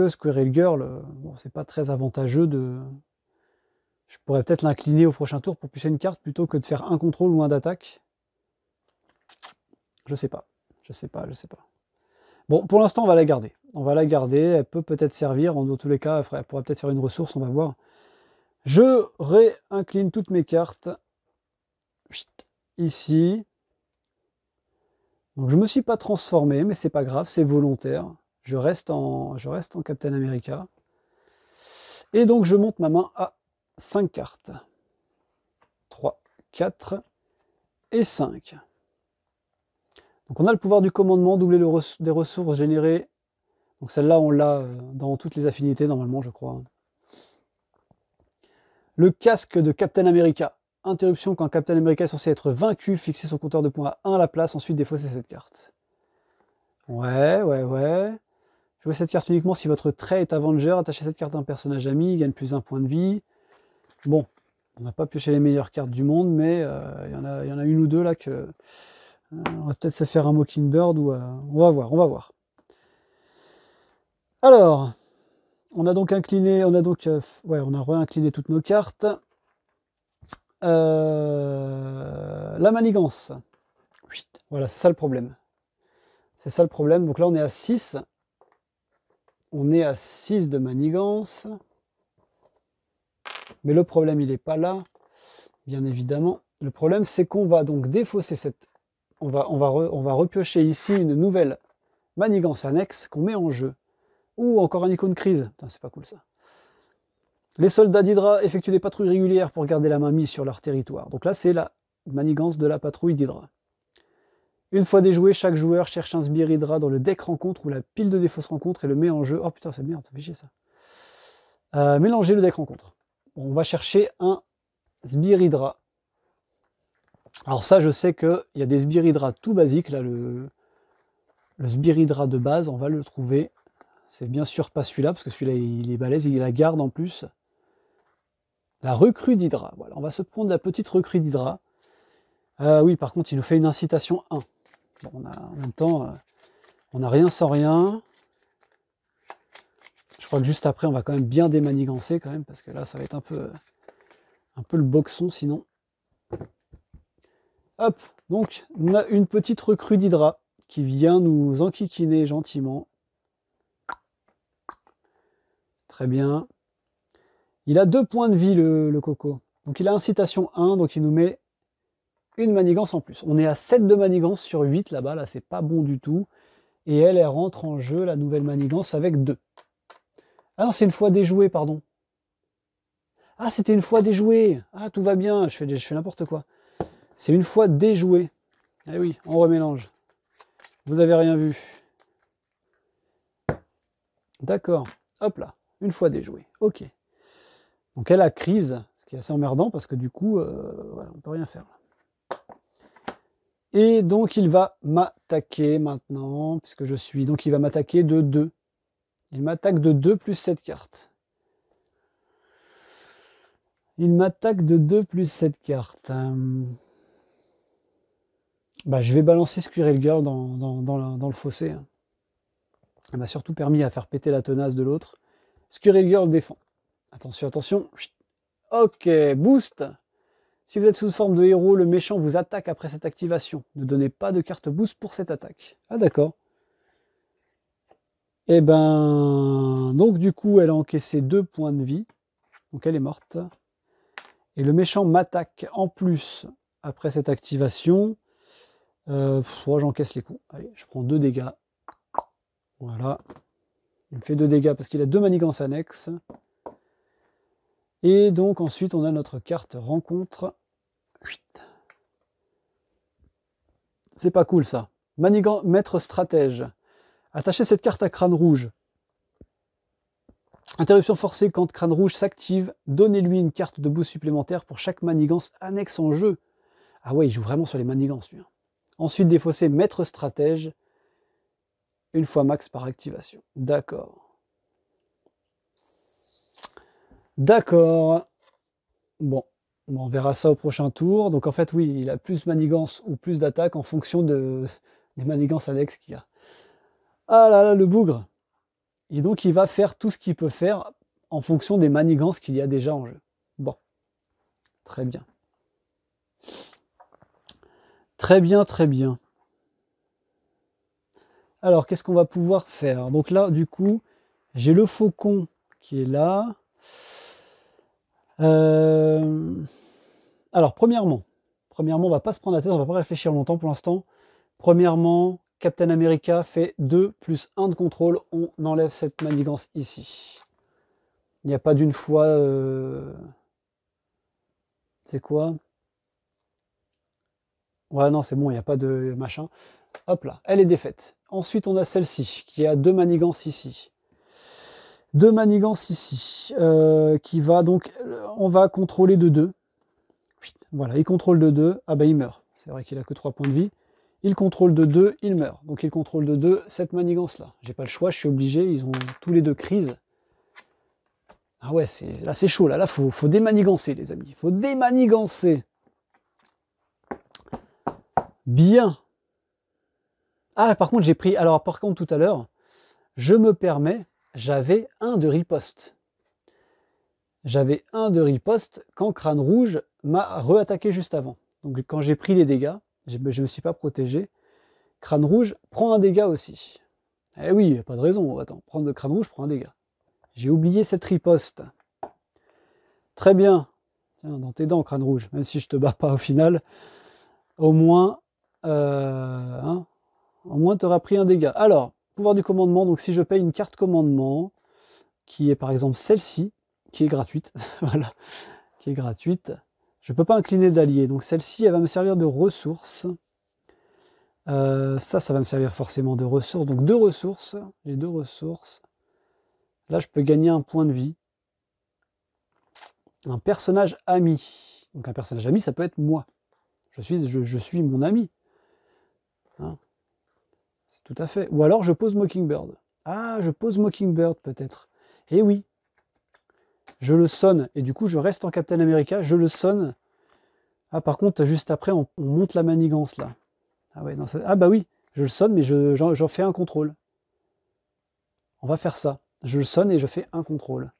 Squirrel Girl, bon, c'est pas très avantageux de... Je pourrais peut-être l'incliner au prochain tour pour piocher une carte plutôt que de faire un contrôle ou un d'attaque. Je sais pas. Bon, pour l'instant, on va la garder. On va la garder. Elle peut peut-être servir. En tous les cas, elle pourrait peut-être faire une ressource. On va voir. Je réincline toutes mes cartes. Ici. Donc, je me suis pas transformé, mais c'est pas grave. C'est volontaire. Je reste en Captain America. Et donc, je monte ma main à 5 cartes. 3, 4 et 5. Donc on a le pouvoir du commandement, doubler des ressources générées. Donc celle-là, on l'a dans toutes les affinités, normalement, je crois. Le casque de Captain America. Interruption quand Captain America est censé être vaincu, fixer son compteur de points à 1 à la place, ensuite défausser cette carte. Ouais. Jouez cette carte uniquement si votre trait est Avenger, attachez cette carte à un personnage ami, il gagne plus 1 point de vie. Bon, on n'a pas pioché les meilleures cartes du monde, mais il y en a une ou deux là que... on va peut-être se faire un Mockingbird ou on va voir. Alors, on a donc incliné, on a réincliné toutes nos cartes. La manigance. Voilà, c'est ça le problème. Donc là, on est à 6. On est à 6 de manigance. Mais le problème, il n'est pas là, bien évidemment. Le problème, c'est qu'on va donc défausser cette... On va repiocher ici une nouvelle manigance annexe qu'on met en jeu. Ou encore un icône crise. Putain, c'est pas cool ça. Les soldats d'Hydra effectuent des patrouilles régulières pour garder la main mise sur leur territoire. Donc là, c'est la manigance de la patrouille d'Hydra. Une fois déjoué, chaque joueur cherche un sbire Hydra dans le deck rencontre ou la pile de défausse rencontre et le met en jeu. Oh putain, c'est merde, c'est fiché ça. Mélanger le deck rencontre. Bon, on va chercher un sbire Hydra. Alors ça, je sais qu'il y a des sbires Hydra tout basiques. Là, le sbire Hydra de base, on va le trouver. C'est bien sûr pas celui-là, parce que celui-là, il est balèze, il la garde en plus. La recrue d'Hydra. Voilà, on va se prendre la petite recrue d'Hydra. Oui, par contre, il nous fait une incitation 1. Bon, en même temps, on n'a rien sans rien. Je crois que juste après, on va quand même bien démanigancer, quand même, parce que là, ça va être un peu le boxon, sinon. Hop, donc, on a une petite recrue d'Hydra qui vient nous enquiquiner gentiment. Très bien. Il a 2 points de vie, le coco. Donc il a incitation 1, donc il nous met une manigance en plus. On est à 7 de manigance sur 8 là-bas, là c'est pas bon du tout. Et elle rentre en jeu, la nouvelle manigance, avec 2. Ah non, c'est une fois déjouée, pardon. Ah, c'était une fois déjouée. Ah, tout va bien, je fais n'importe quoi. C'est une fois déjouée. Eh oui, on remélange. Vous avez rien vu. D'accord. Hop là, une fois déjouée. Ok. Donc elle a crise, ce qui est assez emmerdant parce que du coup, voilà, on peut rien faire. Et donc il va m'attaquer maintenant, puisque je suis. Donc il va m'attaquer de 2. Il m'attaque de 2 plus cette carte. Il m'attaque de 2 plus cette carte. Bah, je vais balancer Squirrel Girl dans le fossé. Hein. Elle m'a surtout permis à faire péter la tenace de l'autre. Squirrel Girl défend. Attention, attention. Ok, boost. Si vous êtes sous forme de héros, le méchant vous attaque après cette activation. Ne donnez pas de carte boost pour cette attaque. Ah d'accord. Et ben, donc du coup, elle a encaissé 2 points de vie. Donc elle est morte. Et le méchant m'attaque en plus après cette activation. J'encaisse les coups. Allez, je prends 2 dégâts. Voilà. Il me fait 2 dégâts parce qu'il a 2 manigances annexes. Et donc ensuite, on a notre carte rencontre. C'est pas cool ça. Maître stratège. Attachez cette carte à crâne rouge. Interruption forcée quand crâne rouge s'active. Donnez-lui une carte de boost supplémentaire pour chaque manigance annexe en jeu. Ah ouais, il joue vraiment sur les manigances lui. Ensuite, défausser maître stratège. Une fois max par activation. D'accord. D'accord. Bon, on verra ça au prochain tour. Donc en fait, oui, il a plus manigance ou plus d'attaque en fonction des manigances annexes qu'il y a. Ah là là, le bougre. Et donc il va faire tout ce qu'il peut faire en fonction des manigances qu'il y a déjà en jeu. Bon, très bien. Très bien, très bien. Alors, qu'est-ce qu'on va pouvoir faire? Donc là, du coup, j'ai le faucon qui est là. Alors, premièrement, on va pas se prendre la tête, on va pas réfléchir longtemps pour l'instant. Premièrement, Captain America fait 2 plus 1 de contrôle. On enlève cette manigance ici. Il n'y a pas d'une fois... C'est quoi? Ouais, non, c'est bon, il n'y a pas de machin. Hop là, elle est défaite. Ensuite, on a celle-ci, qui a 2 manigances ici. 2 manigances ici. Qui va donc... On va contrôler de 2. Voilà, il contrôle de 2. Ah bah il meurt. C'est vrai qu'il a que 3 points de vie. Il contrôle de 2, il meurt. Donc il contrôle de 2 cette manigance-là. J'ai pas le choix, je suis obligé. Ils ont tous les deux crise. Ah ouais, là c'est chaud. Là, faut démanigancer, les amis. Faut démanigancer. Bien. Ah, par contre, j'ai pris... Alors, par contre, tout à l'heure, je me permets, j'avais 1 de riposte. J'avais 1 de riposte quand Crâne Rouge m'a re-attaqué juste avant. Donc, quand j'ai pris les dégâts, je ne me suis pas protégé. Crâne Rouge prend un dégât aussi. Eh oui, pas de raison. Attends, prendre de Crâne Rouge prend un dégât. J'ai oublié cette riposte. Très bien. Tiens, dans tes dents, Crâne Rouge. Même si je te bats pas au final, au moins... au moins, tu auras pris un dégât. Alors, pouvoir du commandement. Donc, si je paye une carte commandement, qui est par exemple celle-ci, qui est gratuite, voilà, qui est gratuite, je ne peux pas incliner d'allié. Donc, celle-ci, elle va me servir de ressources. Ça va me servir forcément de ressources. Donc, 2 ressources. J'ai 2 ressources. Là, je peux gagner un point de vie. Un personnage ami. Donc, un personnage ami, ça peut être moi. Je suis mon ami. Hein, c'est tout à fait. Ou alors, je pose Mockingbird. Ah, je pose Mockingbird, peut-être. Eh oui. Je le sonne. Et du coup, je reste en Captain America. Je le sonne. Ah, par contre, juste après, on monte la manigance, là. Ah, ouais, non, ah bah oui. Je le sonne, mais j'en fais un contrôle. On va faire ça. Je le sonne et je fais un contrôle.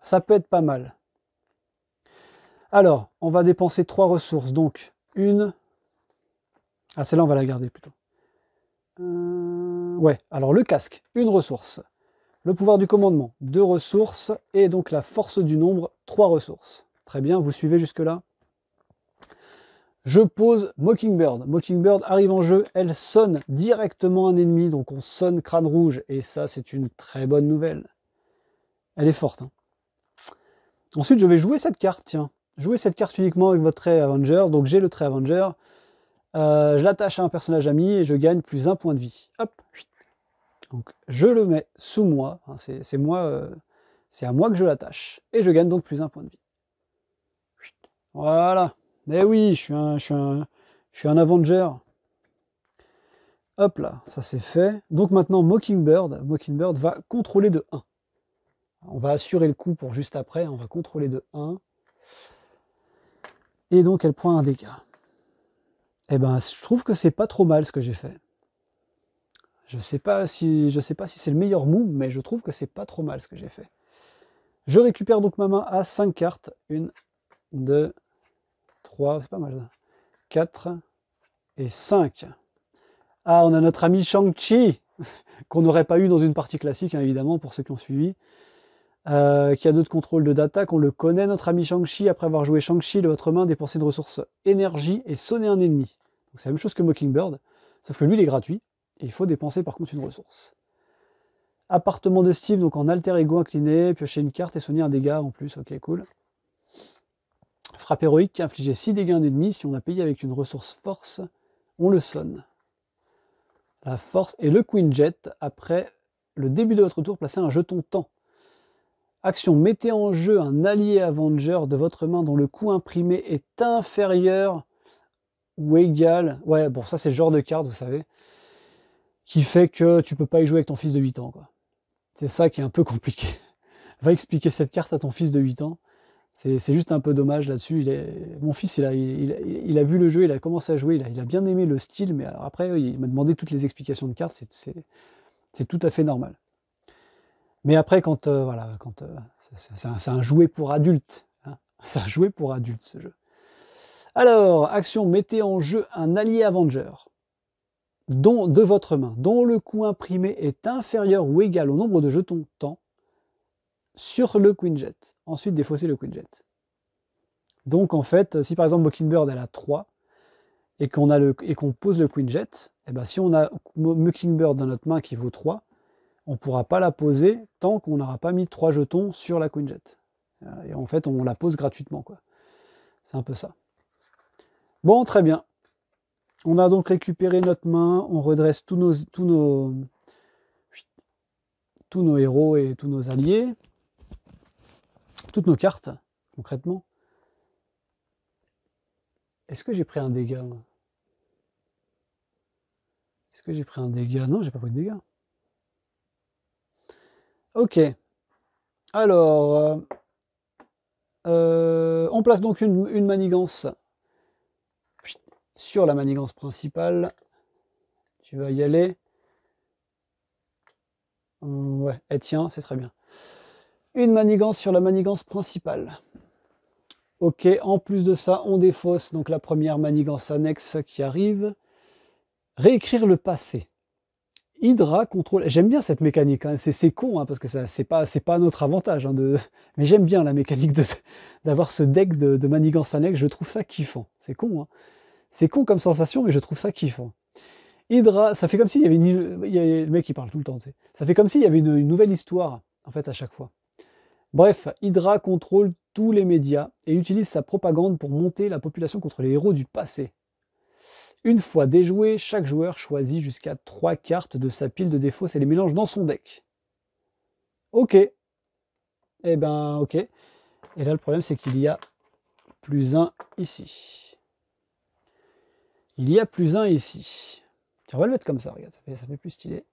Ça peut être pas mal. Alors, on va dépenser 3 ressources. Donc, une... Ah, celle-là, on va la garder plutôt. Ouais, alors le casque, une ressource. Le pouvoir du commandement, 2 ressources. Et donc la force du nombre, 3 ressources. Très bien, vous suivez jusque-là? je pose Mockingbird. Mockingbird arrive en jeu, elle sonne directement un ennemi, donc on sonne crâne rouge, et ça c'est une très bonne nouvelle. Elle est forte. Hein. Ensuite je vais jouer cette carte, tiens. Jouer cette carte uniquement avec votre trait Avenger, donc j'ai le trait Avenger. Je l'attache à un personnage ami et je gagne plus 1 point de vie. Hop. Donc je le mets sous moi, hein, c'est moi, c'est à moi que je l'attache. Et je gagne donc plus 1 point de vie. Voilà. Mais oui, je suis un Avenger. Hop là, ça c'est fait. Donc maintenant Mockingbird va contrôler de 1. On va assurer le coup pour juste après, on va contrôler de 1. Et donc elle prend un dégât. Eh ben, je trouve que c'est pas trop mal ce que j'ai fait. Je sais pas si c'est le meilleur move, mais je trouve que c'est pas trop mal ce que j'ai fait. Je récupère donc ma main à 5 cartes. 1, 2, 3, c'est pas mal. 4 et 5. Ah, on a notre ami Shang-Chi, qu'on n'aurait pas eu dans une partie classique, hein, évidemment, pour ceux qui ont suivi. Qui a 2 de contrôle, 2 d'attaque. On le connaît, notre ami Shang-Chi. Après avoir joué Shang-Chi de votre main, dépensez de ressources énergie et sonner un ennemi. C'est la même chose que Mockingbird, sauf que lui, il est gratuit. Et il faut dépenser par contre une ressource. Appartement de Steve, donc en alter ego incliné, piocher une carte et sonner un dégât en plus. Ok, cool. Frappe héroïque, infliger 6 dégâts à un ennemi. Si on a payé avec une ressource force, on le sonne. La force et le Queen Jet. Après le début de votre tour, placez un jeton temps. Action, mettez en jeu un allié Avenger de votre main dont le coût imprimé est inférieur ou égal. Ouais, bon, ça c'est le genre de carte, vous savez, qui fait que tu peux pas y jouer avec ton fils de 8 ans, quoi. C'est ça qui est un peu compliqué. Va expliquer cette carte à ton fils de 8 ans. C'est juste un peu dommage là-dessus. Mon fils, il a vu le jeu, il a commencé à jouer, il a bien aimé le style, mais alors après, il m'a demandé toutes les explications de cartes, c'est tout à fait normal. Mais après, c'est un jouet pour adultes. Hein. C'est un jouet pour adultes, ce jeu. Alors, action, mettez en jeu un allié Avenger de votre main, dont le coût imprimé est inférieur ou égal au nombre de jetons temps sur le Queen Jet. Ensuite, défausser le Queen Jet. Donc, en fait, si par exemple Mockingbird elle a 3 et qu'on pose le Queen Jet, et ben, si on a Mockingbird dans notre main qui vaut 3, on ne pourra pas la poser tant qu'on n'aura pas mis 3 jetons sur la Queen Jet. Et en fait, on la pose gratuitement, quoi. C'est un peu ça. Bon, très bien. On a donc récupéré notre main, on redresse tous nos héros et tous nos alliés, toutes nos cartes, concrètement. Est-ce que j'ai pris un dégât, moi? Est-ce que j'ai pris un dégât? Non, j'ai pas pris de dégâts. Ok. Alors, on place donc une manigance sur la manigance principale. Tu vas y aller. Ouais, elle tient, c'est très bien. Une manigance sur la manigance principale. Ok, en plus de ça, on défausse donc la première manigance annexe qui arrive. Réécrire le passé. Hydra contrôle. J'aime bien cette mécanique, hein. C'est con, hein, parce que c'est pas à notre avantage. Hein, mais j'aime bien la mécanique d'avoir ce deck de manigance annexe. Je trouve ça kiffant. C'est con, hein. C'est con comme sensation, mais je trouve ça kiffant. Hydra, ça fait comme s'il y avait le mec qui parle tout le temps. Tu sais. Ça fait comme s'il y avait une nouvelle histoire, en fait, à chaque fois. Bref, Hydra contrôle tous les médias et utilise sa propagande pour monter la population contre les héros du passé. Une fois déjoué, chaque joueur choisit jusqu'à 3 cartes de sa pile de défausse et les mélange dans son deck. Ok. Eh ben, ok. Et là, le problème, c'est qu'il y a plus 1 ici. Il y a plus 1 ici. Tiens, on va le mettre comme ça, regarde, ça fait plus stylé.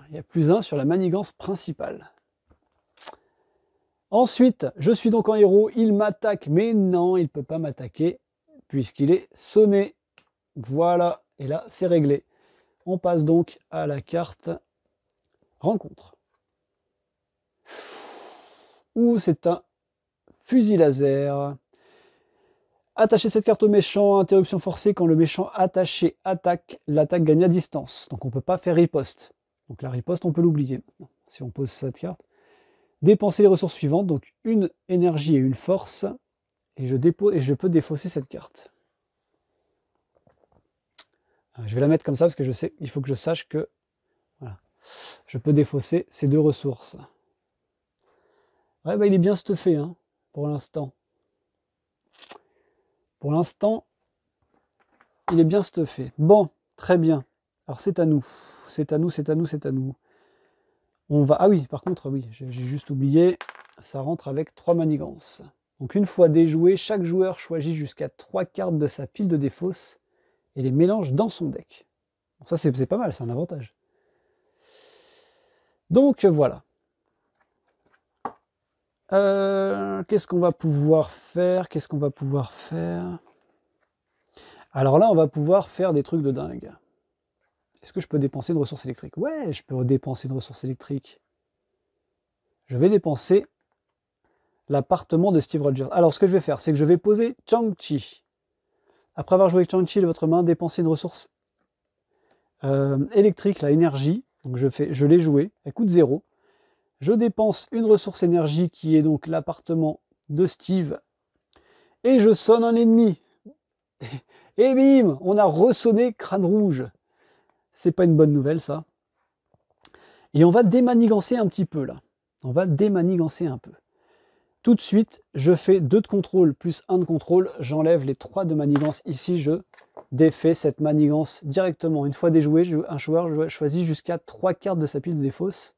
Il y a plus 1 sur la manigance principale. Ensuite, je suis donc en héros, il m'attaque, mais non, il ne peut pas m'attaquer, puisqu'il est sonné. Voilà, et là, c'est réglé. On passe donc à la carte rencontre. Où c'est un fusil laser. Attachez cette carte au méchant, interruption forcée, quand le méchant attaché attaque, l'attaque gagne à distance. Donc on ne peut pas faire riposte. Donc la riposte, on peut l'oublier maintenant, si on pose cette carte. Dépensez les ressources suivantes, donc une énergie et une force, et je peux défausser cette carte. Je vais la mettre comme ça parce que je sais, il faut que je sache que voilà, je peux défausser ces 2 ressources. Ouais, bah, il est bien stuffé, hein, pour l'instant. Pour l'instant, il est bien stuffé. Bon, très bien. Alors c'est à nous. C'est à nous, c'est à nous, c'est à nous. On va... Ah oui, par contre, oui, j'ai juste oublié. Ça rentre avec 3 manigances. Donc une fois déjoué, chaque joueur choisit jusqu'à 3 cartes de sa pile de défausse et les mélange dans son deck. Bon, ça c'est pas mal, c'est un avantage. Donc voilà. Qu'est-ce qu'on va pouvoir faire? Qu'est-ce qu'on va pouvoir faire? Alors là, on va pouvoir faire des trucs de dingue. Est-ce que je peux dépenser de ressources électriques? Ouais, je peux dépenser de ressources électriques. Je vais dépenser l'appartement de Steve Rogers. Alors, ce que je vais faire, c'est que je vais poser Chang-Chi. Après avoir joué avec Chang-Chi de votre main, dépenser une ressource électrique, la énergie. Donc je l'ai joué, elle coûte 0. Je dépense une ressource énergie qui est donc l'appartement de Steve. Et je sonne un ennemi. Et bim, on a ressonné crâne rouge. C'est pas une bonne nouvelle, ça. Et on va démanigancer un petit peu, là. On va démanigancer un peu. Tout de suite, je fais 2 de contrôle plus 1 de contrôle. J'enlève les 3 de manigance. Ici, je défais cette manigance directement. Une fois déjoué, un joueur choisit jusqu'à 3 cartes de sa pile de défausse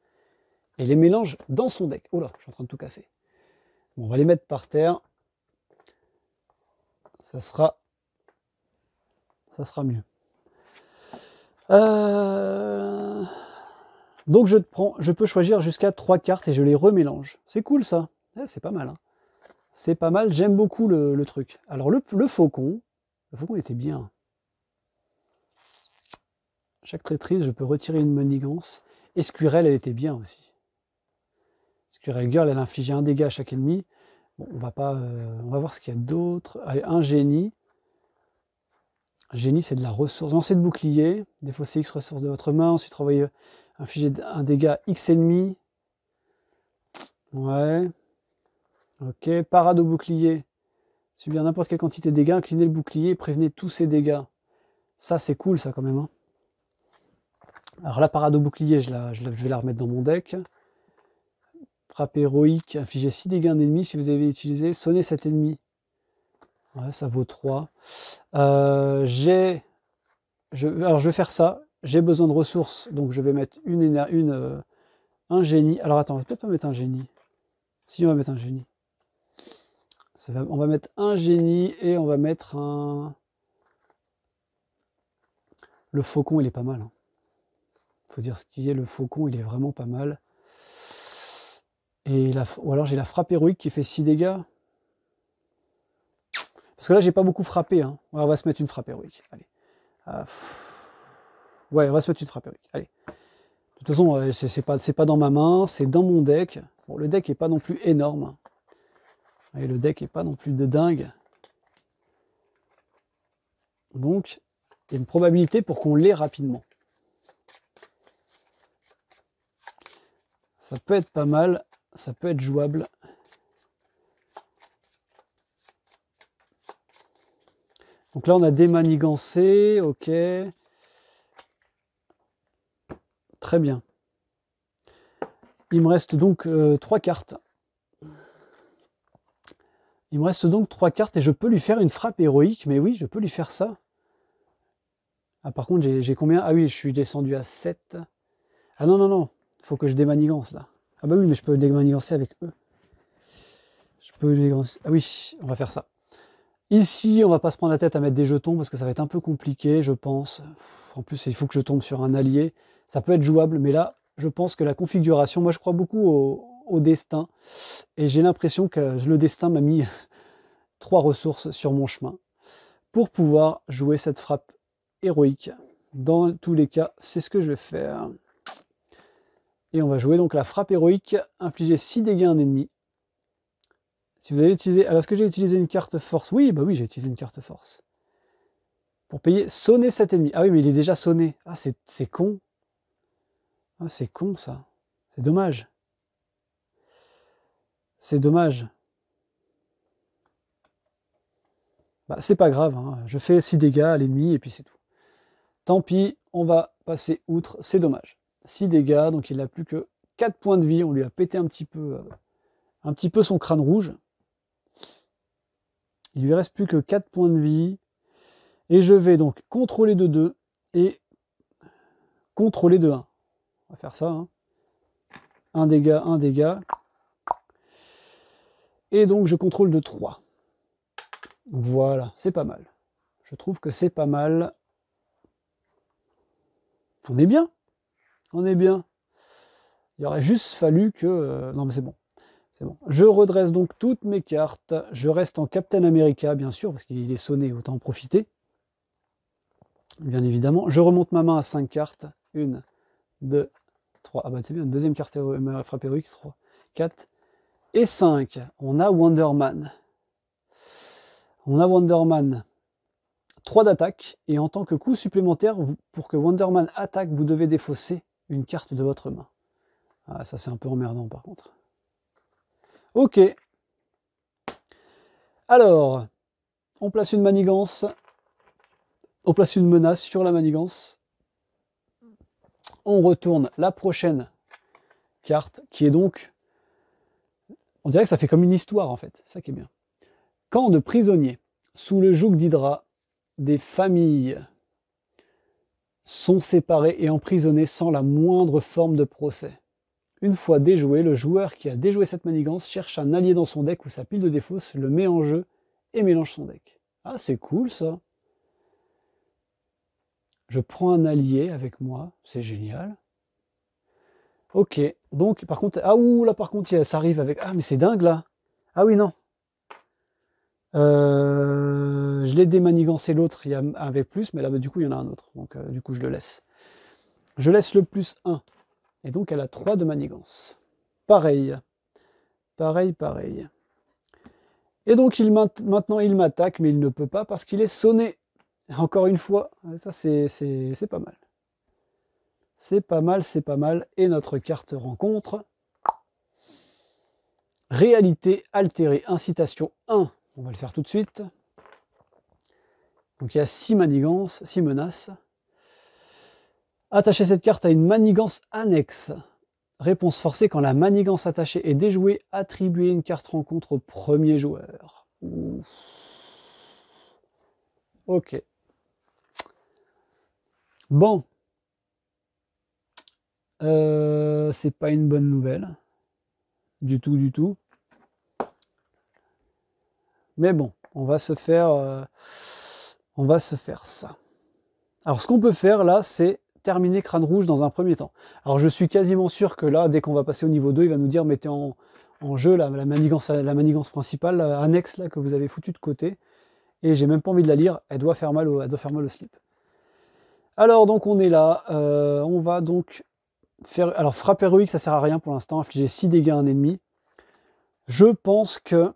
et les mélange dans son deck. Oh là, je suis en train de tout casser. Bon, on va les mettre par terre. Ça sera mieux. Donc je peux choisir jusqu'à 3 cartes et je les remélange. C'est cool ça. C'est pas mal. Hein. C'est pas mal, j'aime beaucoup le truc. Alors le faucon était bien. Chaque traîtrise, je peux retirer une manigance. Escurelle, elle était bien aussi. Escurelle Girl, elle infligeait 1 dégât à chaque ennemi. Bon, on va voir ce qu'il y a d'autre. Un génie. Génie, c'est de la ressource. Lancer de bouclier. Défausser X ressources de votre main. Ensuite, infliger un dégât X ennemis. Ouais. Ok. Parade au bouclier. Subir n'importe quelle quantité de dégâts. Inclinez le bouclier. Prévenez tous ces dégâts. Ça, c'est cool, ça, quand même. Hein. Alors, la parade au bouclier, je vais la remettre dans mon deck. Frappe héroïque. Infliger 6 dégâts à un ennemi si vous avez utilisé. Sonnez cet ennemi. Ouais, ça vaut 3. Alors, je vais faire ça. J'ai besoin de ressources, donc je vais mettre un génie. Alors attends, on va peut-être pas mettre un génie. Si, on va mettre un génie. On va mettre un génie et on va mettre un... Le faucon, il est pas mal. Hein. Faut dire ce qui est, le faucon, il est vraiment pas mal. Ou alors j'ai la frappe héroïque qui fait 6 dégâts. Parce que là, j'ai pas beaucoup frappé. Hein. Ouais, on va se mettre une frappe héroïque. Allez. Ouais, on va se mettre une frappe héroïque. Allez. De toute façon, c'est pas dans ma main, c'est dans mon deck. Bon, le deck est pas non plus énorme. Et le deck est pas non plus de dingue. Donc, il y a une probabilité pour qu'on l'ait rapidement. Ça peut être pas mal, ça peut être jouable. Donc là, on a démanigancé, ok. Très bien. Il me reste donc 3 cartes. Il me reste donc 3 cartes et je peux lui faire une frappe héroïque. Mais oui, je peux lui faire ça. Ah, par contre, j'ai combien? Ah oui, je suis descendu à 7. Ah non, non, non. Il faut que je démanigance là. Ah bah oui, mais je peux démanigancer avec eux. Je peux démanigancer. Ah oui, on va faire ça. Ici, on va pas se prendre la tête à mettre des jetons parce que ça va être un peu compliqué, je pense. En plus, il faut que je tombe sur un allié. Ça peut être jouable, mais là, je pense que la configuration, moi je crois beaucoup au destin. Et j'ai l'impression que le destin m'a mis 3 ressources sur mon chemin pour pouvoir jouer cette frappe héroïque. Dans tous les cas, c'est ce que je vais faire. Et on va jouer donc la frappe héroïque, infliger 6 dégâts à un ennemi. Si vous avez utilisé... Alors, est-ce que j'ai utilisé une carte force? Oui, bah oui, j'ai utilisé une carte force. Pour payer, sonner cet ennemi. Ah oui, mais il est déjà sonné. Ah, c'est con. Ah, c'est con, ça. C'est dommage. C'est dommage. Bah, c'est pas grave. Hein. Je fais 6 dégâts à l'ennemi et puis c'est tout. Tant pis, on va passer outre, c'est dommage. 6 dégâts, donc il n'a plus que 4 points de vie, on lui a pété un petit peu son crâne rouge. Il lui reste plus que 4 points de vie. Et je vais donc contrôler de 2 et contrôler de 1. On va faire ça. Hein. Un dégât. Et donc je contrôle de 3. Voilà, c'est pas mal. Je trouve que c'est pas mal. On est bien. On est bien. Il aurait juste fallu que... non mais c'est bon. C'est bon. Je redresse donc toutes mes cartes. Je reste en Captain America, bien sûr, parce qu'il est sonné, autant en profiter. Bien évidemment. Je remonte ma main à 5 cartes. 1, 2, 3. Ah bah c'est bien, une deuxième carte frappe héroïque. 3, 4 et 5. On a Wonder Man. On a Wonder Man. 3 d'attaque. Et en tant que coup supplémentaire, pour que Wonder Man attaque, vous devez défausser une carte de votre main. Ah, ça c'est un peu emmerdant par contre. Ok. Alors, on place une manigance. On place une menace sur la manigance. On retourne la prochaine carte, qui est donc... On dirait que ça fait comme une histoire, en fait. C'est ça qui est bien. Camp de prisonniers. Sous le joug d'Hydra, des familles sont séparées et emprisonnées sans la moindre forme de procès. Une fois déjoué, le joueur qui a déjoué cette manigance cherche un allié dans son deck ou sa pile de défausse, le met en jeu et mélange son deck. Ah, c'est cool, ça. Je prends un allié avec moi, c'est génial. Ok, donc par contre, ah ouh là par contre ça arrive avec, ah mais c'est dingue là. Ah oui non. Je l'ai démanigancé l'autre, il y a un avec plus, mais là bah, du coup il y en a un autre, donc du coup je le laisse. Je laisse le plus 1, et donc elle a 3 de manigance. Pareil. Et donc maintenant il m'attaque, mais il ne peut pas parce qu'il est sonné. Encore une fois, ça c'est pas mal. C'est pas mal. Et notre carte rencontre. Réalité altérée, incitation 1. On va le faire tout de suite. Donc il y a 6 manigances, 6 menaces. Attacher cette carte à une manigance annexe. Réponse forcée, quand la manigance attachée est déjouée, attribuer une carte rencontre au premier joueur. Ouf. Ok. Bon. C'est pas une bonne nouvelle. Du tout. Mais bon, on va se faire ça. Alors ce qu'on peut faire là, c'est terminer Crâne Rouge dans un premier temps. Alors je suis quasiment sûr que là, dès qu'on va passer au niveau 2, il va nous dire mettez en jeu la manigance principale, annexe là, que vous avez foutu de côté. Et j'ai même pas envie de la lire, elle doit faire mal au slip. Alors donc on est là, on va donc faire... Alors frappe héroïque, ça sert à rien pour l'instant, infliger 6 dégâts à un ennemi. Je pense que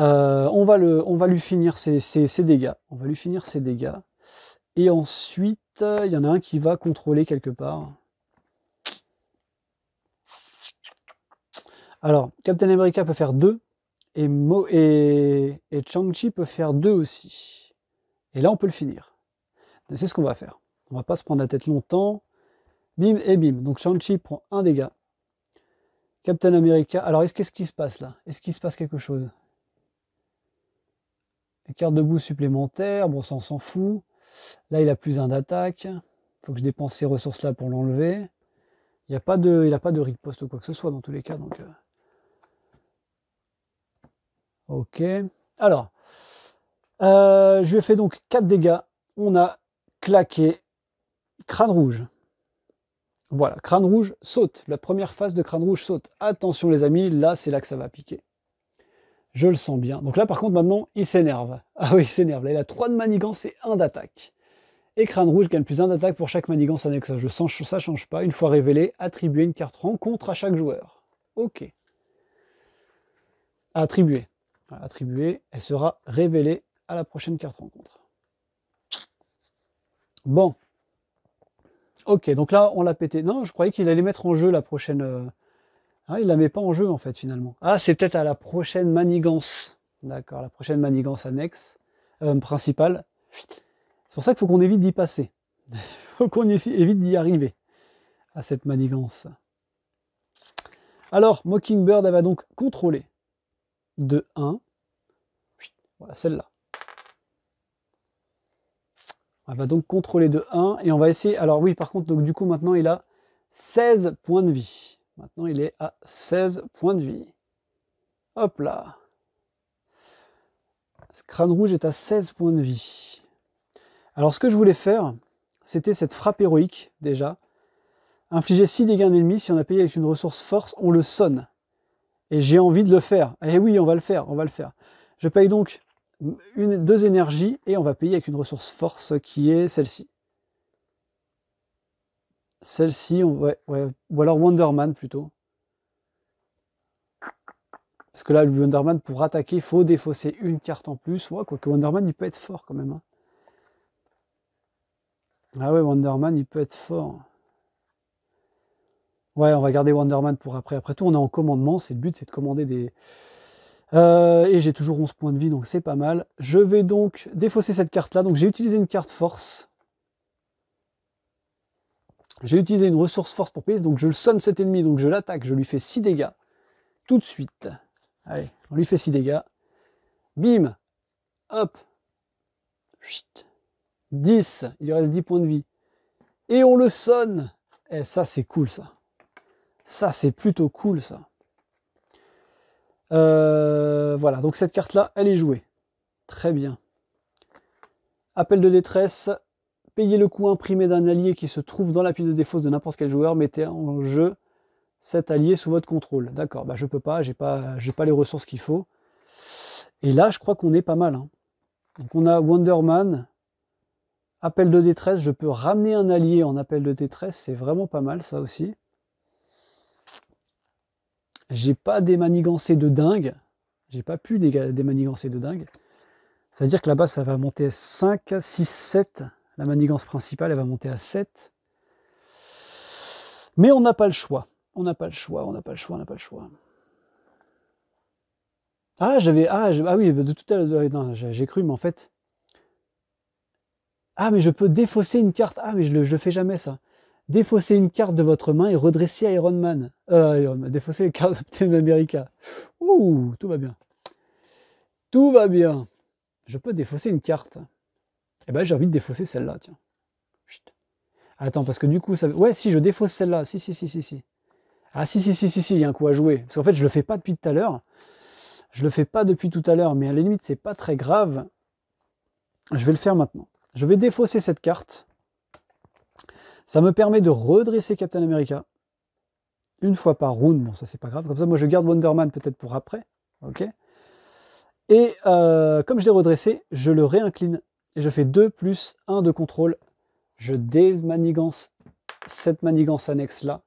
on va lui finir ses dégâts. On va lui finir ses dégâts. Et ensuite, il y en a un qui va contrôler quelque part. Alors, Captain America peut faire 2. Et Shang-Chi peut faire 2 aussi. Et là, on peut le finir. C'est ce qu'on va faire. On va pas se prendre la tête longtemps. Bim et bim. Donc Shang-Chi prend 1 dégât. Captain America... Alors, qu'est-ce qui se passe là? Est-ce qu'il se passe quelque chose? Carte de boost supplémentaire, bon ça on s'en fout. Là il a plus 1 d'attaque. Il faut que je dépense ces ressources là pour l'enlever. Il n'a pas de riposte ou quoi que ce soit dans tous les cas. Donc, ok. Alors, je lui ai fait donc 4 dégâts. On a claqué Crâne Rouge. Voilà, Crâne Rouge saute. La première phase de Crâne Rouge saute. Attention les amis, là c'est là que ça va piquer. Je le sens bien. Donc là, par contre, maintenant, il s'énerve. Ah oui, il s'énerve. Là, il a 3 de manigance et 1 d'attaque. Et Crâne Rouge gagne plus 1 d'attaque pour chaque manigance annexe. Je sens ça change pas. Une fois révélé, attribuer une carte rencontre à chaque joueur. Ok. Attribuer. Voilà, attribuer. Elle sera révélée à la prochaine carte rencontre. Bon. Ok, donc là, on l'a pété. Non, je croyais qu'il allait mettre en jeu la prochaine... Ah, il la met pas en jeu en fait finalement. Ah, c'est peut-être à la prochaine manigance. D'accord, la prochaine manigance annexe, principale. C'est pour ça qu'il faut qu'on évite d'y passer. Il faut qu'on évite d'y arriver à cette manigance. Alors, Mockingbird, elle va donc contrôler de 1. Voilà, celle-là. Elle va donc contrôler de 1 et on va essayer... Alors oui, par contre, donc, du coup, maintenant, il a 16 points de vie. Maintenant, il est à 16 points de vie. Hop là. Ce crâne rouge est à 16 points de vie. Alors, ce que je voulais faire, c'était cette frappe héroïque, déjà. Infliger 6 dégâts à un ennemi. Si on a payé avec une ressource force, on le sonne. Et j'ai envie de le faire. Eh oui, on va le faire, on va le faire. Je paye donc 2 énergies et on va payer avec une ressource force qui est celle-ci. Celle-ci, ouais, ou alors Wonderman plutôt. Parce que là, le Wonderman, pour attaquer, il faut défausser une carte en plus. Ouais, quoique Wonderman, il peut être fort quand même. Hein. Ah ouais, Wonderman, il peut être fort. Ouais, on va garder Wonderman pour après. Après tout, on est en commandement. C'est le but, c'est de commander des... et j'ai toujours 11 points de vie, donc c'est pas mal. Je vais donc défausser cette carte-là. Donc j'ai utilisé une carte force. J'ai utilisé une ressource force pour payer. Donc je le sonne cet ennemi, donc je l'attaque. Je lui fais 6 dégâts. Tout de suite. Allez, on lui fait 6 dégâts. Bim. Hop. 10. Il lui reste 10 points de vie. Et on le sonne. Et ça, c'est cool, ça. Ça, c'est plutôt cool, ça. Voilà, donc cette carte-là, elle est jouée. Très bien. Appel de détresse. Payez le coût imprimé d'un allié qui se trouve dans la pile de défausse de n'importe quel joueur. Mettez en jeu cet allié sous votre contrôle. D'accord, bah je peux pas, j'ai pas les ressources qu'il faut. Et là, je crois qu'on est pas mal. Hein. Donc on a Wonderman. Appel de détresse, je peux ramener un allié en appel de détresse. C'est vraiment pas mal, ça aussi. J'ai pas démanigancé de dingue. J'ai pas pu démanigancer de dingue. C'est-à-dire que là-bas, ça va monter à 5, 6, 7. La manigance principale, elle va monter à 7. Mais on n'a pas le choix. On n'a pas le choix, on n'a pas le choix, on n'a pas le choix. Ah, oui, de tout à l'heure, j'ai cru, mais en fait... Ah, mais je peux défausser une carte. Ah, mais je le fais jamais, ça. Défausser une carte de votre main et redresser Iron Man. Défausser une carte de Captain America. Ouh, tout va bien. Tout va bien. Je peux défausser une carte. Eh ben, j'ai envie de défausser celle-là, tiens. Chut. Attends, parce que du coup, ça... Ouais, si, je défausse celle-là. Si. Ah, si, il y a un coup à jouer. Parce qu'en fait, je le fais pas depuis tout à l'heure. Je le fais pas depuis tout à l'heure, mais à la limite, c'est pas très grave. Je vais le faire maintenant. Je vais défausser cette carte. Ça me permet de redresser Captain America. Une fois par round. Bon, ça, c'est pas grave. Comme ça, moi, je garde Wonder Man peut-être pour après. Ok. Et comme je l'ai redressé, je le réincline. Et je fais 2 plus 1 de contrôle. Je démanigance cette manigance annexe-là.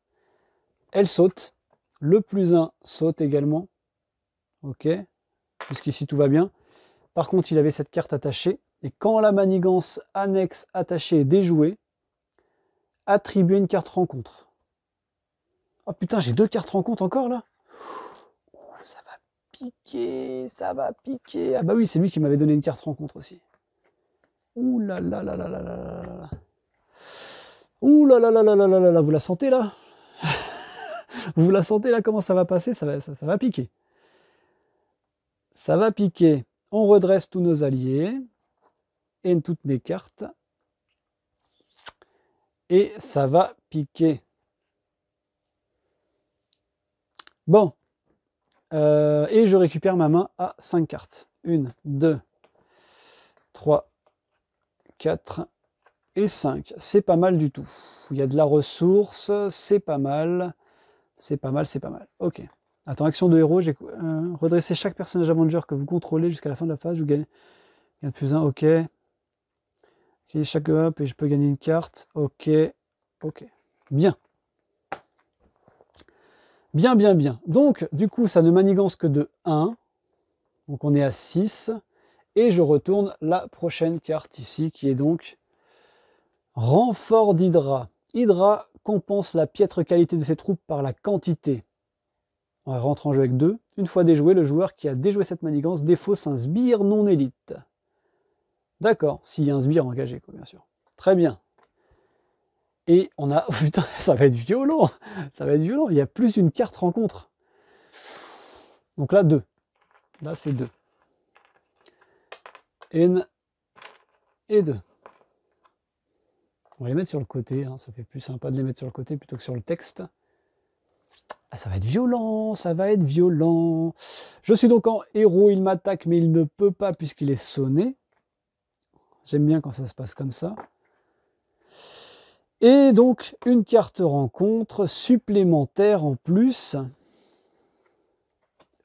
Elle saute. Le plus 1 saute également. Ok. Jusqu'ici, tout va bien. Par contre, il avait cette carte attachée. Et quand la manigance annexe attachée est déjouée, attribuer une carte rencontre. Oh putain, j'ai 2 cartes rencontre encore là. Ça va piquer, ça va piquer. Ah bah oui, c'est lui qui m'avait donné une carte rencontre aussi. Ouh là là là là là là là là. Ouh là là là là là là là là, vous la sentez là? Vous la sentez là, comment ça va passer? Ça va piquer. Ça va piquer. On redresse tous nos alliés. Et toutes les cartes. Et ça va piquer. Bon. Et je récupère ma main à 5 cartes. 1, 2, 3, 4 et 5. C'est pas mal du tout. Il y a de la ressource. C'est pas mal. C'est pas mal, c'est pas mal. Ok. Attends, action de héros. J'ai redresser chaque personnage Avenger que vous contrôlez jusqu'à la fin de la phase. Je gagne plus 1. Ok. Okay, chaque up et je peux gagner une carte. Ok. Ok. Bien. Bien, bien, bien. Donc, du coup, ça ne manigance que de 1. Donc, on est à 6. Et je retourne la prochaine carte ici, qui est donc renfort d'Hydra. Hydra compense la piètre qualité de ses troupes par la quantité. On va rentrer en jeu avec 2. Une fois déjoué, le joueur qui a déjoué cette manigance défausse un sbire non élite. D'accord, s'il y a un sbire engagé, quoi, bien sûr. Très bien. Et on a... Oh putain, ça va être violent. Ça va être violent. Il y a plus une carte rencontre. Donc là, 2. Là, c'est 2. N et 2. On va les mettre sur le côté. Hein. Ça fait plus sympa de les mettre sur le côté plutôt que sur le texte. Ah, ça va être violent, ça va être violent. Je suis donc en héros, il m'attaque, mais il ne peut pas puisqu'il est sonné. J'aime bien quand ça se passe comme ça. Et donc, une carte rencontre supplémentaire en plus.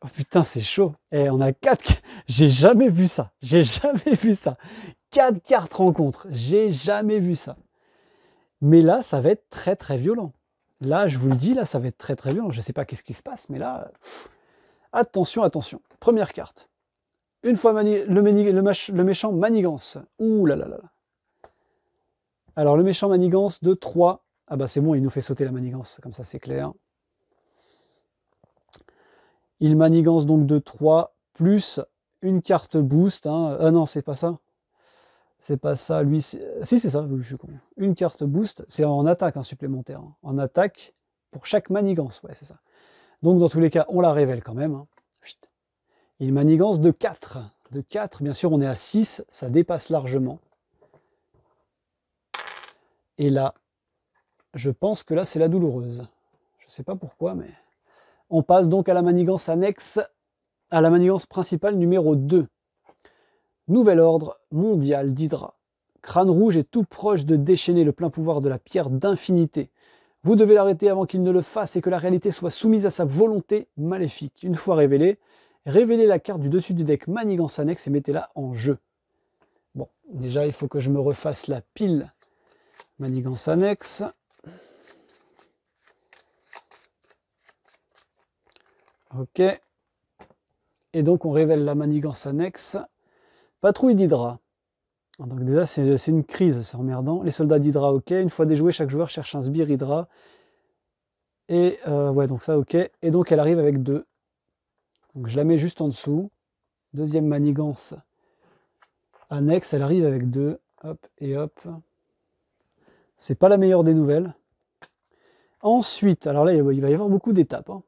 Oh putain, c'est chaud. Eh, on a 4... J'ai jamais vu ça. J'ai jamais vu ça. 4 cartes rencontre. J'ai jamais vu ça. Mais là, ça va être très très violent. Là, je vous le dis, là, ça va être très très violent. Je ne sais pas qu'est-ce qui se passe, mais là... Attention, attention. Première carte. Une fois le méchant manigance. Ouh là là là. Alors, le méchant manigance de 3. Ah bah c'est bon, il nous fait sauter la manigance. Comme ça, c'est clair. Il manigance donc de 3, plus une carte boost. Hein. Ah non, c'est pas ça. C'est pas ça. Lui, si, c'est ça. Je suis con. Une carte boost. C'est en attaque, hein, supplémentaire. Hein. En attaque, pour chaque manigance. Ouais, c'est ça. Donc, dans tous les cas, on la révèle quand même. Hein. Il manigance de 4. De 4, bien sûr, on est à 6. Ça dépasse largement. Et là, je pense que là, c'est la douloureuse. Je sais pas pourquoi, mais... On passe donc à la manigance annexe, à la manigance principale numéro 2. Nouvel ordre mondial d'Hydra. Crâne rouge est tout proche de déchaîner le plein pouvoir de la pierre d'infinité. Vous devez l'arrêter avant qu'il ne le fasse et que la réalité soit soumise à sa volonté maléfique. Une fois révélée, révélez la carte du dessus du deck manigance annexe et mettez-la en jeu. Bon, déjà il faut que je me refasse la pile manigance annexe. Ok. Et donc on révèle la manigance annexe. Patrouille d'Hydra. Donc déjà c'est une crise, c'est emmerdant. Les soldats d'Hydra, ok. Une fois déjoué, chaque joueur cherche un sbire Hydra. Et ouais, donc ça, ok. Et donc elle arrive avec 2. Donc je la mets juste en dessous. Deuxième manigance annexe, elle arrive avec 2. Hop et hop. C'est pas la meilleure des nouvelles. Ensuite, alors là, il va y avoir beaucoup d'étapes. Hein.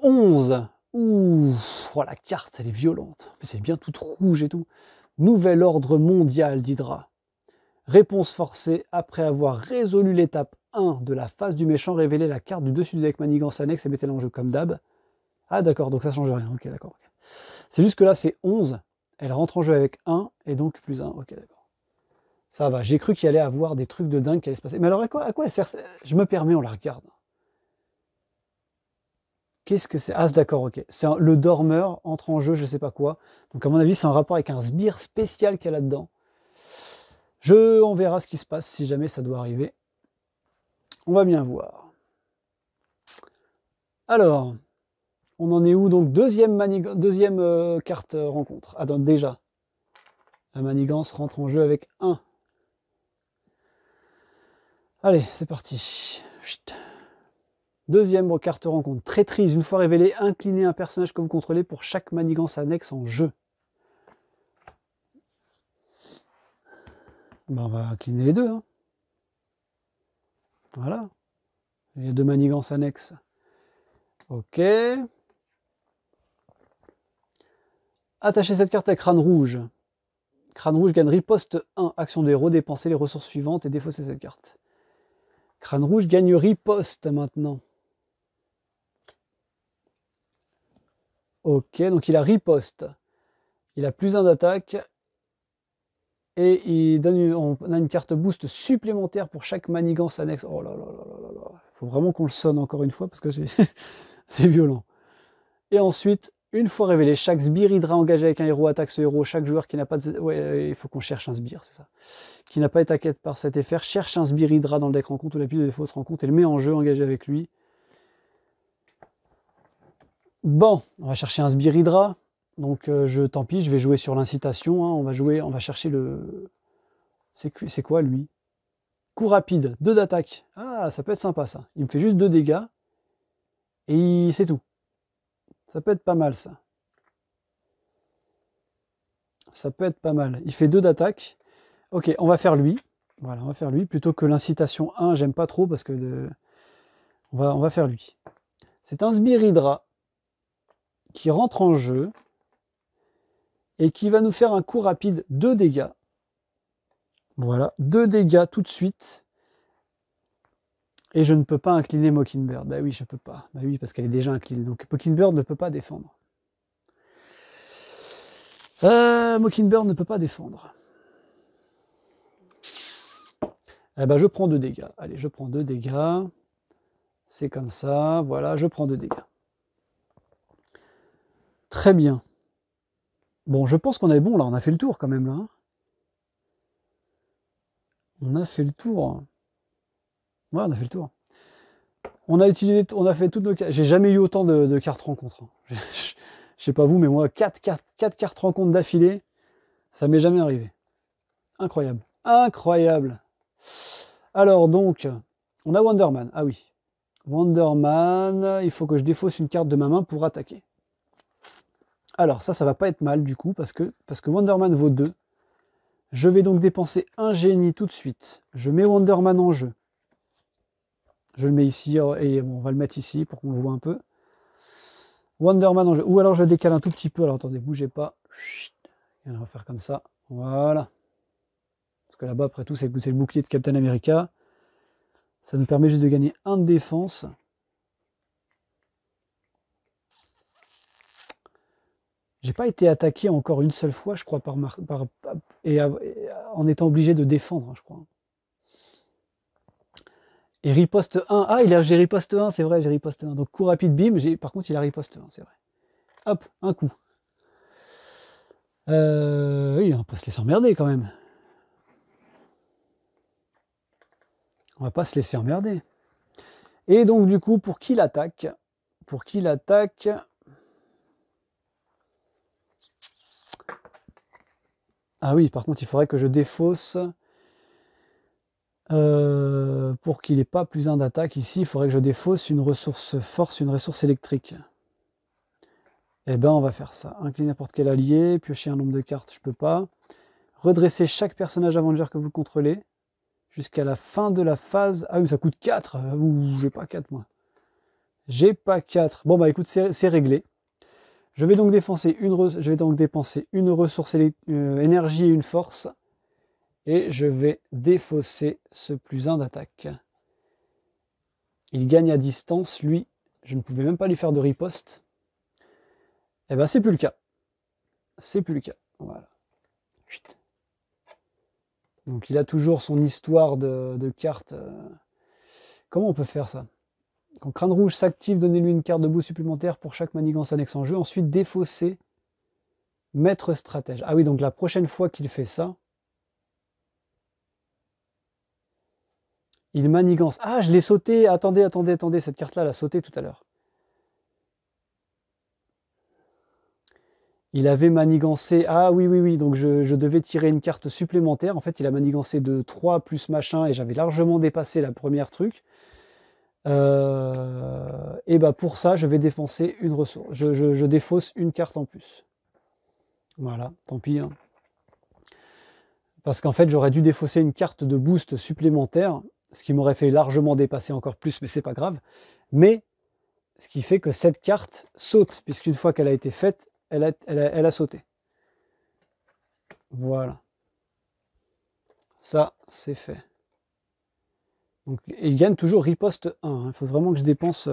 11. Ouh, oh, la carte, elle est violente. C'est bien toute rouge et tout. Nouvel ordre mondial d'Hydra. Réponse forcée. Après avoir résolu l'étape 1 de la phase du méchant, révélez la carte du dessus du deck manigance annexe et mettez-la en jeu comme d'hab. Ah d'accord, donc ça change rien. Ok, d'accord. Okay. C'est juste que là, c'est 11. Elle rentre en jeu avec 1 et donc plus 1. Ok, d'accord. Ça va. J'ai cru qu'il allait avoir des trucs de dingue qui allaient se passer. Mais alors, à quoi elle sert? Je me permets, on la regarde. Qu'est-ce que c'est? Ah, d'accord, ok. Le dormeur entre en jeu, je sais pas quoi. Donc, à mon avis, c'est un rapport avec un sbire spécial qu'il y a là-dedans. On verra ce qui se passe si jamais ça doit arriver. On va bien voir. Alors, on en est où? Donc, deuxième carte rencontre. Ah, donc, déjà. La manigance rentre en jeu avec 1. Allez, c'est parti. Chut. Deuxième carte rencontre. Traîtrise. Une fois révélée, inclinez un personnage que vous contrôlez pour chaque manigance annexe en jeu. Ben, on va incliner les deux. Hein. Voilà. Il y a 2 manigances annexes. Ok. Attachez cette carte à crâne rouge. Crâne rouge gagne riposte 1. Action de héros, dépensez les ressources suivantes et défaussez cette carte. Crâne rouge gagne riposte maintenant. Ok, donc il a riposte. Il a plus 1 d'attaque. Et on a une carte boost supplémentaire pour chaque manigance annexe. Oh là là là là là. Il faut vraiment qu'on le sonne encore une fois parce que c'est violent. Et ensuite, une fois révélé, chaque sbire Hydra engagé avec un héros attaque ce héros. Chaque joueur qui n'a pas de... Ouais, il faut qu'on cherche un sbire, c'est ça. Qui n'a pas été attaqué par cet effet, cherche un sbire Hydra dans le deck rencontre ou la pile de défauts rencontre et le met en jeu engagé avec lui. Bon, on va chercher un sbire Hydra. Donc tant pis, je vais jouer sur l'incitation. Hein. On va chercher le... C'est quoi lui? Coup rapide, 2 d'attaque. Ah, ça peut être sympa ça. Il me fait juste 2 dégâts. Et c'est tout. Ça peut être pas mal ça. Ça peut être pas mal. Il fait 2 d'attaque. Ok, on va faire lui. Voilà, on va faire lui. Plutôt que l'incitation 1, j'aime pas trop parce que... On va faire lui. C'est un Sbire Hydra qui rentre en jeu et qui va nous faire un coup rapide 2 dégâts. Voilà, 2 dégâts tout de suite. Et je ne peux pas incliner Mockingbird. Bah oui, je peux pas. Bah oui, parce qu'elle est déjà inclinée. Donc Mockingbird ne peut pas défendre. Mockingbird ne peut pas défendre. Eh ben, je prends 2 dégâts. Allez, je prends 2 dégâts. C'est comme ça. Voilà, je prends 2 dégâts. Très bien. Bon, je pense qu'on est bon là. On a fait le tour quand même là. Hein. On a fait le tour. Ouais, on a fait le tour. On a utilisé, on a fait toutes nos cartes. J'ai jamais eu autant de cartes rencontres. Hein. Je sais pas vous, mais moi, 4 cartes rencontres d'affilée, ça m'est jamais arrivé. Incroyable. Incroyable. Alors donc, on a Wonderman. Ah oui. Wonderman, il faut que je défausse une carte de ma main pour attaquer. Alors ça va pas être mal du coup, parce que Wonderman vaut 2. Je vais donc dépenser un génie tout de suite. Je mets Wonderman en jeu. Je le mets ici, et bon, on va le mettre ici pour qu'on le voit un peu. Wonderman en jeu. Ou alors je décale un tout petit peu. Alors attendez, bougez pas. Et on va faire comme ça. Voilà. Parce que là-bas, après tout, c'est le bouclier de Captain America. Ça nous permet juste de gagner 1 de défense. J'ai pas été attaqué encore une seule fois, je crois, en étant obligé de défendre, je crois. Et riposte 1. Ah, j'ai riposte 1, c'est vrai, j'ai riposte 1. Donc coup rapide, bim. Par contre, il a riposte 1, c'est vrai. Hop, un coup. Oui, on va pas se laisser emmerder quand même. On va pas se laisser emmerder. Et donc, du coup, pour qui l'attaque? Ah oui, par contre, il faudrait que je défausse. Pour qu'il n'ait pas plus 1 d'attaque, ici, il faudrait que je défausse une ressource force, une ressource électrique. Eh ben, on va faire ça. Incliner n'importe quel allié, piocher un nombre de cartes, je peux pas. Redresser chaque personnage Avenger que vous contrôlez jusqu'à la fin de la phase. Ah oui, mais ça coûte 4. Ouh, j'ai pas 4, moi. J'ai pas 4. Bon, bah écoute, c'est réglé. Je vais donc dépenser une ressource énergie et une force. Et je vais défausser ce plus 1 d'attaque. Il gagne à distance, lui. Je ne pouvais même pas lui faire de riposte. Eh ben, c'est plus le cas. C'est plus le cas. Voilà. Donc, il a toujours son histoire de cartes. Comment on peut faire ça? Quand Crâne Rouge s'active, donnez-lui une carte de boost supplémentaire pour chaque manigance annexe en jeu. Ensuite, défausser Maître Stratège. Ah oui, donc la prochaine fois qu'il fait ça, il manigance. Ah, je l'ai sauté. Attendez, cette carte-là, elle a sauté tout à l'heure. Il avait manigancé. Ah oui. Donc je devais tirer une carte supplémentaire. En fait, il a manigancé de 3 plus machin et j'avais largement dépassé la première truc. Et bah pour ça, je vais dépenser une ressource. Je défausse une carte en plus. Voilà, tant pis. Hein. Parce qu'en fait, j'aurais dû défausser une carte de boost supplémentaire, ce qui m'aurait fait largement dépasser encore plus, mais c'est pas grave. Mais ce qui fait que cette carte saute, puisqu'une fois qu'elle a été faite, elle a sauté. Voilà. Ça, c'est fait. Donc, il gagne toujours riposte 1. Il faut vraiment que je dépense...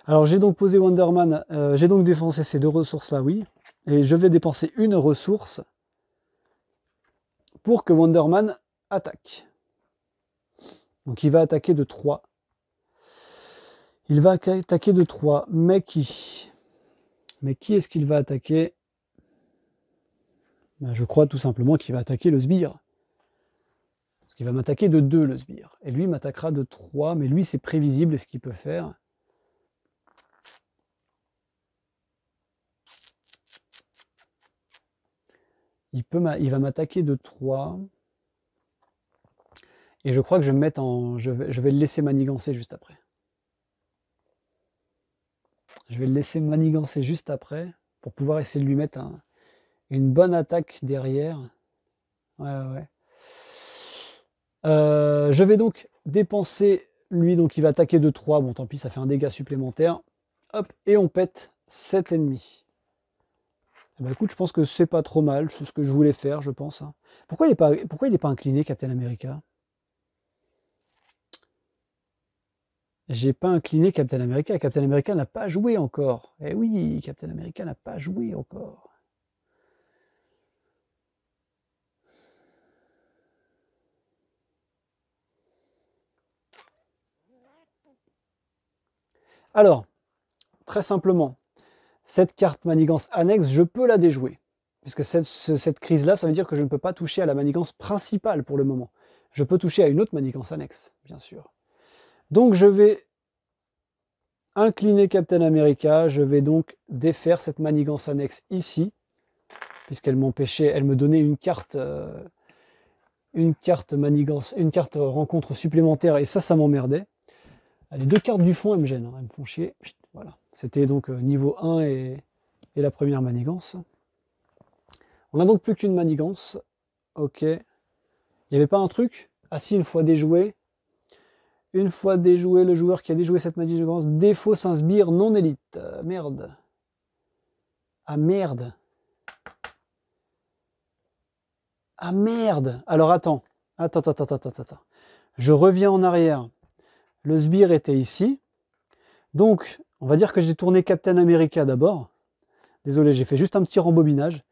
Alors, j'ai donc posé Wonderman. J'ai donc dépensé ces 2 ressources-là, oui. Et je vais dépenser une ressource pour que Wonderman attaque. Donc, il va attaquer de 3. Il va attaquer de 3. Mais qui est-ce qu'il va attaquer? Ben, je crois tout simplement qu'il va attaquer le sbire. Parce qu'il va m'attaquer de 2, le sbire. Et lui m'attaquera de 3. Mais lui, c'est prévisible ce qu'il peut faire. Il va m'attaquer de 3. Et je crois que je vais me mettre en... Je vais le laisser manigancer juste après. Je vais le laisser manigancer juste après pour pouvoir essayer de lui mettre Une bonne attaque derrière. Ouais, ouais. Je vais donc dépenser lui, donc il va attaquer de 3. Bon, tant pis, ça fait un dégât supplémentaire. Hop, et on pète 7 ennemis. Eh ben, écoute, je pense que c'est pas trop mal. C'est ce que je voulais faire, je pense. Pourquoi il est pas incliné, Captain America? J'ai pas incliné Captain America. Captain America n'a pas joué encore. Eh oui, Captain America n'a pas joué encore. Alors, très simplement, cette carte manigance annexe, je peux la déjouer. Puisque cette crise-là, ça veut dire que je ne peux pas toucher à la manigance principale pour le moment. Je peux toucher à une autre manigance annexe, bien sûr. Donc je vais incliner Captain America, je vais donc défaire cette manigance annexe ici, puisqu'elle m'empêchait, elle me donnait une carte manigance, une carte rencontre supplémentaire, et ça m'emmerdait. Les deux cartes du fond, elles me gênent, elles me font chier. Voilà. C'était donc niveau 1 et la première manigance. On n'a donc plus qu'une manigance. Ok. Il n'y avait pas un truc? Ah si, une fois déjoué. Une fois déjoué, le joueur qui a déjoué cette manigance défausse un sbire non élite. Merde. Ah merde. Ah merde. Alors attends. Attends. Je reviens en arrière. Le sbire était ici. Donc, on va dire que j'ai tourné Captain America d'abord. Désolé, j'ai fait juste un petit rembobinage.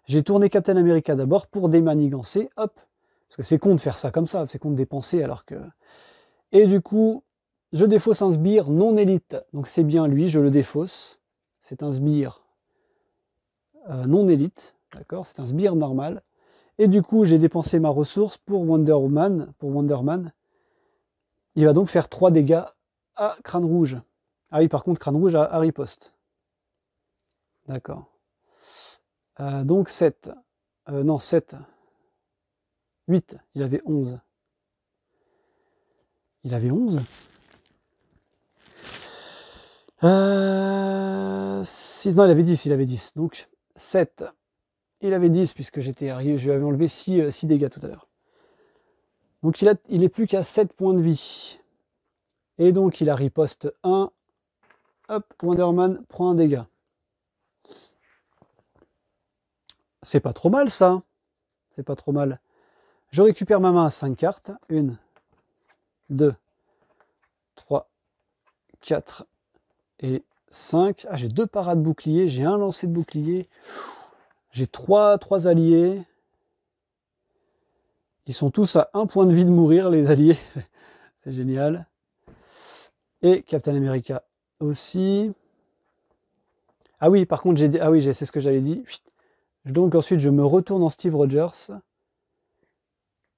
J'ai tourné Captain America d'abord pour démanigancer. Hop. Parce que c'est con de faire ça comme ça. C'est con de dépenser alors que... Et du coup, je défausse un sbire non élite. Donc c'est bien lui, je le défausse. C'est un sbire non élite. D'accord, c'est un sbire normal. Et du coup, j'ai dépensé ma ressource pour Wonder Man. Il va donc faire 3 dégâts à Crâne Rouge. Ah oui, par contre, Crâne Rouge a riposte. D'accord. Donc 7. Non, 7. 8. Il avait 11. Il avait 11 6, non, il avait 10, Donc 7. Il avait 10 puisque je lui avais enlevé 6 dégâts tout à l'heure. Donc il est plus qu'à 7 points de vie. Et donc il a riposte 1. Hop, Wonder Man prend un dégât. C'est pas trop mal ça. C'est pas trop mal. Je récupère ma main à 5 cartes. 1, 2, 3, 4 et 5. Ah, j'ai 2 parades boucliers, j'ai un lancer de bouclier. J'ai 3 alliés. Ils sont tous à 1 point de vie de mourir, les alliés. C'est génial. Et Captain America aussi. Ah oui, par contre, c'est ce que j'avais dit. Donc ensuite, je me retourne en Steve Rogers.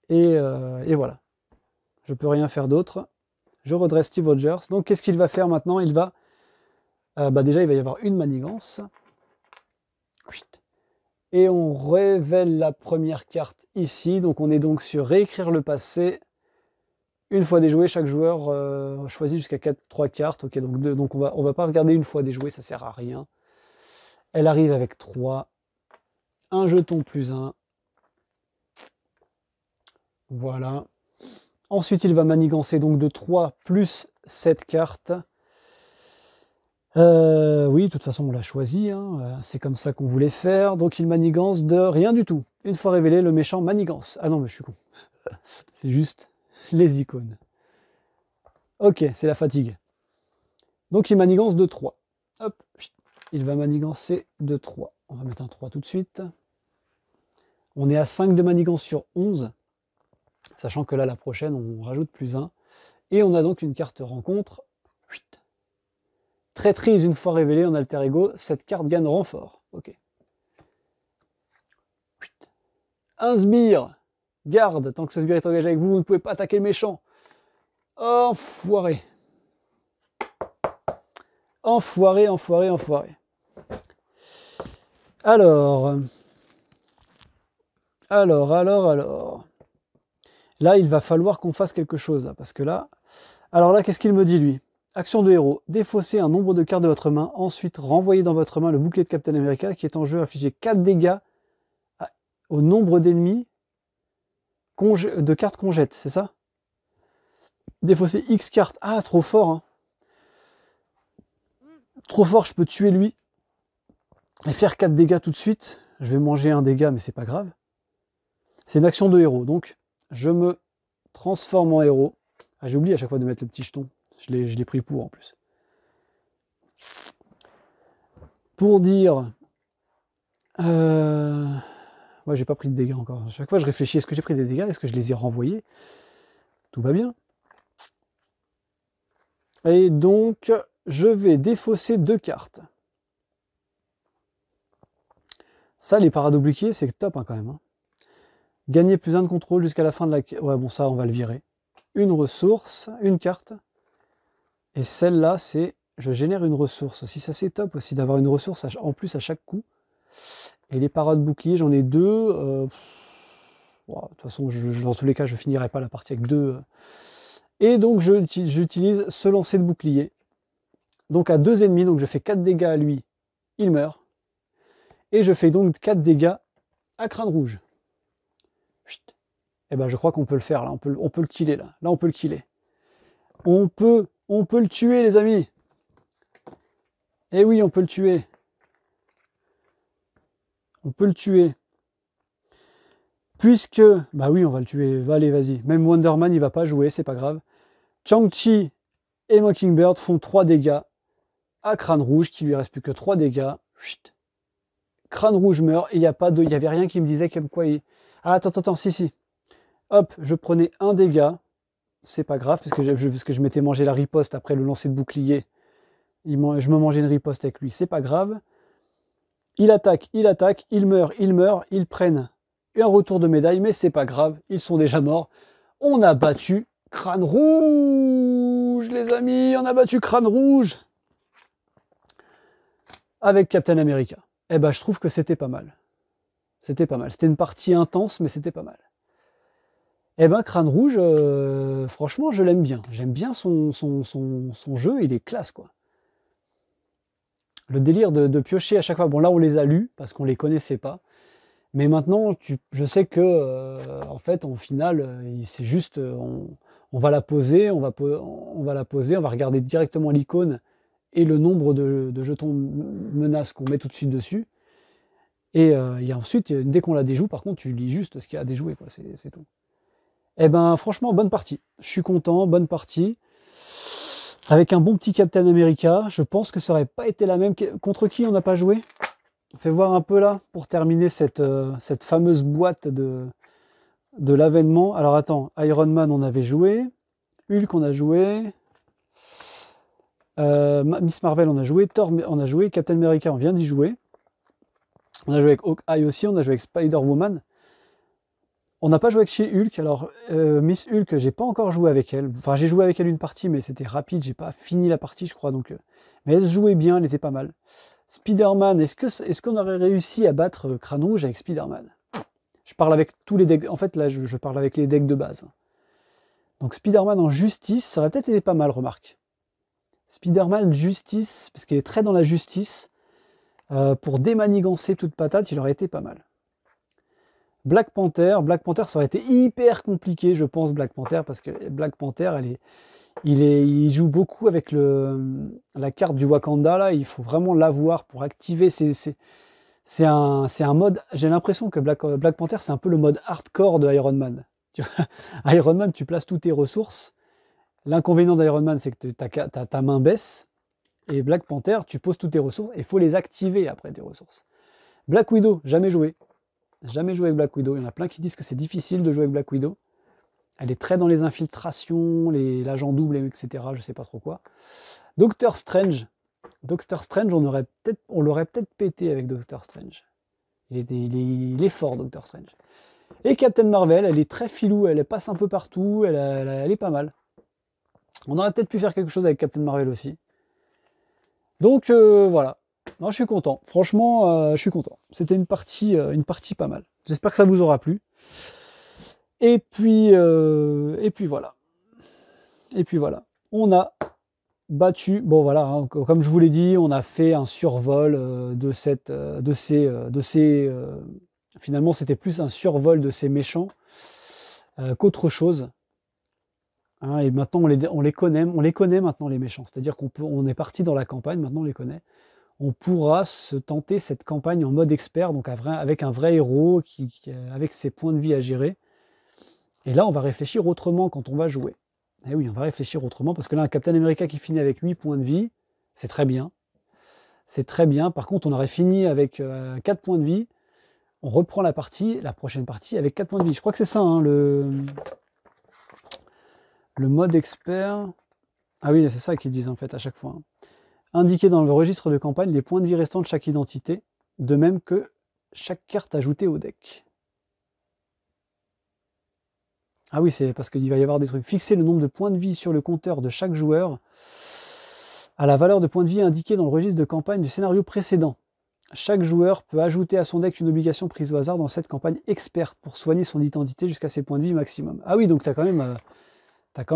Et voilà. Je peux rien faire d'autre. Je redresse Steve Rogers. Donc qu'est-ce qu'il va faire maintenant? Il va... déjà, il va y avoir une manigance. Et on révèle la première carte ici. Donc on est donc sur réécrire le passé. Une fois déjoué, chaque joueur choisit jusqu'à 3 cartes. Ok, donc on va pas regarder une fois déjoué, ça sert à rien. Elle arrive avec 3. Un jeton plus 1. Voilà. Ensuite, il va manigancer donc de 3 plus 7 cartes. Oui, de toute façon, on l'a choisi. Hein. C'est comme ça qu'on voulait faire. Donc, il manigance de rien du tout. Une fois révélé, le méchant manigance. Ah non, mais je suis con. C'est juste les icônes. Ok, c'est la fatigue. Donc, il manigance de 3. Hop, il va manigancer de 3. On va mettre un 3 tout de suite. On est à 5 de manigance sur 11. Sachant que là, la prochaine, on rajoute plus 1. Et on a donc une carte rencontre. Traîtrise, une fois révélée en alter ego, cette carte gagne renfort. Ok. Un sbire. Garde, tant que ce sbire est engagé avec vous, vous ne pouvez pas attaquer le méchant. Enfoiré. Enfoiré. Alors. Là, il va falloir qu'on fasse quelque chose, là, parce que là... Alors là, qu'est-ce qu'il me dit, lui? Action de héros. Défaussez un nombre de cartes de votre main. Ensuite, renvoyez dans votre main le bouclier de Captain America qui est en jeu. Infligez 4 dégâts au nombre d'ennemis de cartes qu'on jette, c'est ça? Défausser X cartes. Ah, trop fort, hein. Trop fort, je peux tuer lui. Et faire 4 dégâts tout de suite. Je vais manger un dégât, mais c'est pas grave. C'est une action de héros. Donc, je me transforme en héros. Ah, j'ai oublié à chaque fois de mettre le petit jeton. Je l'ai pris pour en plus. Pour dire... Ouais, j'ai pas pris de dégâts encore. À chaque fois, je réfléchis. Est-ce que j'ai pris des dégâts? Est-ce que je les ai renvoyés? Tout va bien. Et donc, je vais défausser 2 cartes. Ça, les paradobliquiers, c'est top hein, quand même. Hein. Gagner plus 1 de contrôle jusqu'à la fin de la... Ouais, bon, ça, on va le virer. Une ressource, une carte. Et celle-là, c'est... Je génère une ressource aussi. Ça, c'est top aussi d'avoir une ressource en plus à chaque coup. Et les paradobliquiers, j'en ai 2. De toute façon, dans tous les cas, je finirai pas la partie avec 2. Et donc, j'utilise ce lancer de bouclier. Donc, à 2 ennemis, donc je fais 4 dégâts à lui. Il meurt. Et je fais donc 4 dégâts à Crâne Rouge. Et ben je crois qu'on peut le faire là, on peut le killer là. Là on peut le killer. On peut le tuer les amis. Eh oui, on peut le tuer. On peut le tuer. Puisque, bah oui, on va le tuer. Allez, vas-y. Même Wonder Man, il va pas jouer, c'est pas grave. Shang-Chi et Mockingbird font 3 dégâts à Crâne Rouge, qui lui reste plus que 3 dégâts. Chut. Crâne Rouge meurt, et il y avait rien qui me disait comme quoi il... Ah, attends, si. Hop, je prenais un dégât. C'est pas grave, parce que je m'étais mangé la riposte après le lancer de bouclier. Je me mangeais une riposte avec lui, c'est pas grave. Il attaque, il meurt, ils prennent un retour de médaille, mais c'est pas grave, ils sont déjà morts. On a battu Crâne Rouge, les amis, on a battu Crâne Rouge avec Captain America. Eh ben, je trouve que c'était pas mal. C'était pas mal. C'était une partie intense, mais c'était pas mal. Eh ben, Crâne Rouge, franchement, je l'aime bien. J'aime bien son jeu, il est classe, quoi. Le délire de piocher à chaque fois. Bon, là, on les a lus, parce qu'on les connaissait pas. Mais maintenant, je sais que, en fait, en finale, c'est juste, on va la poser, on va la poser, on va regarder directement l'icône et le nombre de jetons menaces qu'on met tout de suite dessus. Et ensuite, dès qu'on la déjoue, par contre, tu lis juste ce qu'il y a à déjouer, quoi. C'est tout. Eh ben, franchement, bonne partie. Je suis content, bonne partie. Avec un bon petit Captain America, je pense que ça aurait pas été la même. Contre qui on n'a pas joué? On fait voir un peu là, pour terminer cette fameuse boîte de l'avènement. Alors attends, Iron Man on avait joué, Hulk on a joué, Miss Marvel on a joué, Thor on a joué, Captain America on vient d'y jouer. On a joué avec Hawkeye aussi, on a joué avec Spider-Woman. On n'a pas joué avec chez Hulk, alors Miss Hulk, j'ai pas encore joué avec elle. Enfin, j'ai joué avec elle une partie, mais c'était rapide, j'ai pas fini la partie, je crois. Donc, mais elle se jouait bien, elle était pas mal. Spider-Man, est-ce qu'on aurait réussi à battre Crâne Rouge avec Spider-Man? Je parle avec tous les decks. En fait, là, je parle avec les decks de base. Donc, Spider-Man en justice, ça aurait peut-être été pas mal, remarque. Spider-Man justice, parce qu'il est très dans la justice. Pour démanigancer toute patate, il aurait été pas mal. Black Panther, ça aurait été hyper compliqué, je pense, Black Panther, parce que Black Panther, il joue beaucoup avec la carte du Wakanda, là, il faut vraiment l'avoir pour activer. C'est un mode, j'ai l'impression que Black Panther, c'est un peu le mode hardcore de Iron Man. Iron Man, tu places toutes tes ressources. L'inconvénient d'Iron Man, c'est que ta main baisse, et Black Panther, tu poses toutes tes ressources, et il faut les activer après tes ressources. Black Widow, jamais joué. Jamais joué avec Black Widow. Il y en a plein qui disent que c'est difficile de jouer avec Black Widow. Elle est très dans les infiltrations, l'agent double, etc. Je sais pas trop quoi. Doctor Strange. Doctor Strange, on l'aurait peut-être pété avec Doctor Strange. Il est fort, Doctor Strange. Et Captain Marvel, elle est très filou, elle passe un peu partout, elle est pas mal. On aurait peut-être pu faire quelque chose avec Captain Marvel aussi. Donc voilà. Non, je suis content. Franchement, je suis content. C'était une partie pas mal. J'espère que ça vous aura plu. Et puis voilà. Et puis voilà. On a battu. Bon voilà, hein, comme je vous l'ai dit, on a fait un survol de ces Finalement, c'était plus un survol de ces méchants qu'autre chose. Hein, et maintenant, on les connaît maintenant, les méchants. C'est-à-dire on est parti dans la campagne, maintenant on les connaît. On pourra se tenter cette campagne en mode expert, donc avec un vrai héros, avec ses points de vie à gérer. Et là, on va réfléchir autrement quand on va jouer. Et oui, on va réfléchir autrement, parce que là, un Captain America qui finit avec 8 points de vie, c'est très bien. C'est très bien. Par contre, on aurait fini avec 4 points de vie. On reprend la prochaine partie avec 4 points de vie. Je crois que c'est ça, hein, le mode expert. Ah oui, c'est ça qu'ils disent en fait à chaque fois. Hein. Indiquer dans le registre de campagne les points de vie restants de chaque identité, de même que chaque carte ajoutée au deck. Ah oui, c'est parce qu'il va y avoir des trucs. Fixer le nombre de points de vie sur le compteur de chaque joueur à la valeur de points de vie indiquée dans le registre de campagne du scénario précédent. Chaque joueur peut ajouter à son deck une obligation prise au hasard dans cette campagne experte pour soigner son identité jusqu'à ses points de vie maximum. Ah oui, donc tu as quand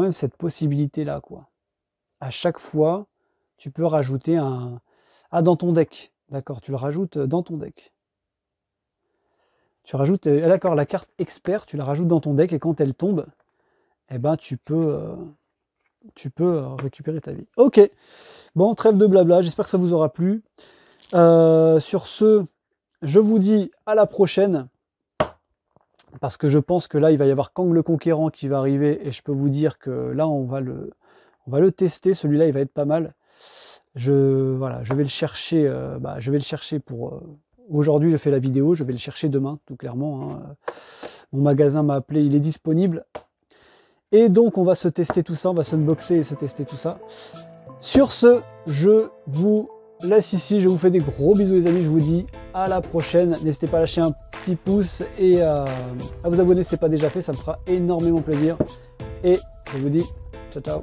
même cette possibilité-là, quoi. À chaque fois, tu peux rajouter un... Ah, dans ton deck. D'accord, tu le rajoutes dans ton deck. Tu rajoutes... D'accord, la carte expert, tu la rajoutes dans ton deck et quand elle tombe, eh ben, tu peux récupérer ta vie. Ok, bon, trêve de blabla, j'espère que ça vous aura plu. Sur ce, je vous dis à la prochaine, parce que je pense que là, il va y avoir Kang le Conquérant qui va arriver, et je peux vous dire que là, on va le tester, celui-là, il va être pas mal. Voilà, je vais le chercher, pour... Aujourd'hui, je fais la vidéo, je vais le chercher demain, tout clairement. Hein. Mon magasin m'a appelé, il est disponible. Et donc, on va se tester tout ça, on va s'unboxer et se tester tout ça. Sur ce, je vous laisse ici, je vous fais des gros bisous les amis, je vous dis à la prochaine. N'hésitez pas à lâcher un petit pouce et à vous abonner si ce n'est pas déjà fait, ça me fera énormément plaisir. Et je vous dis ciao ciao.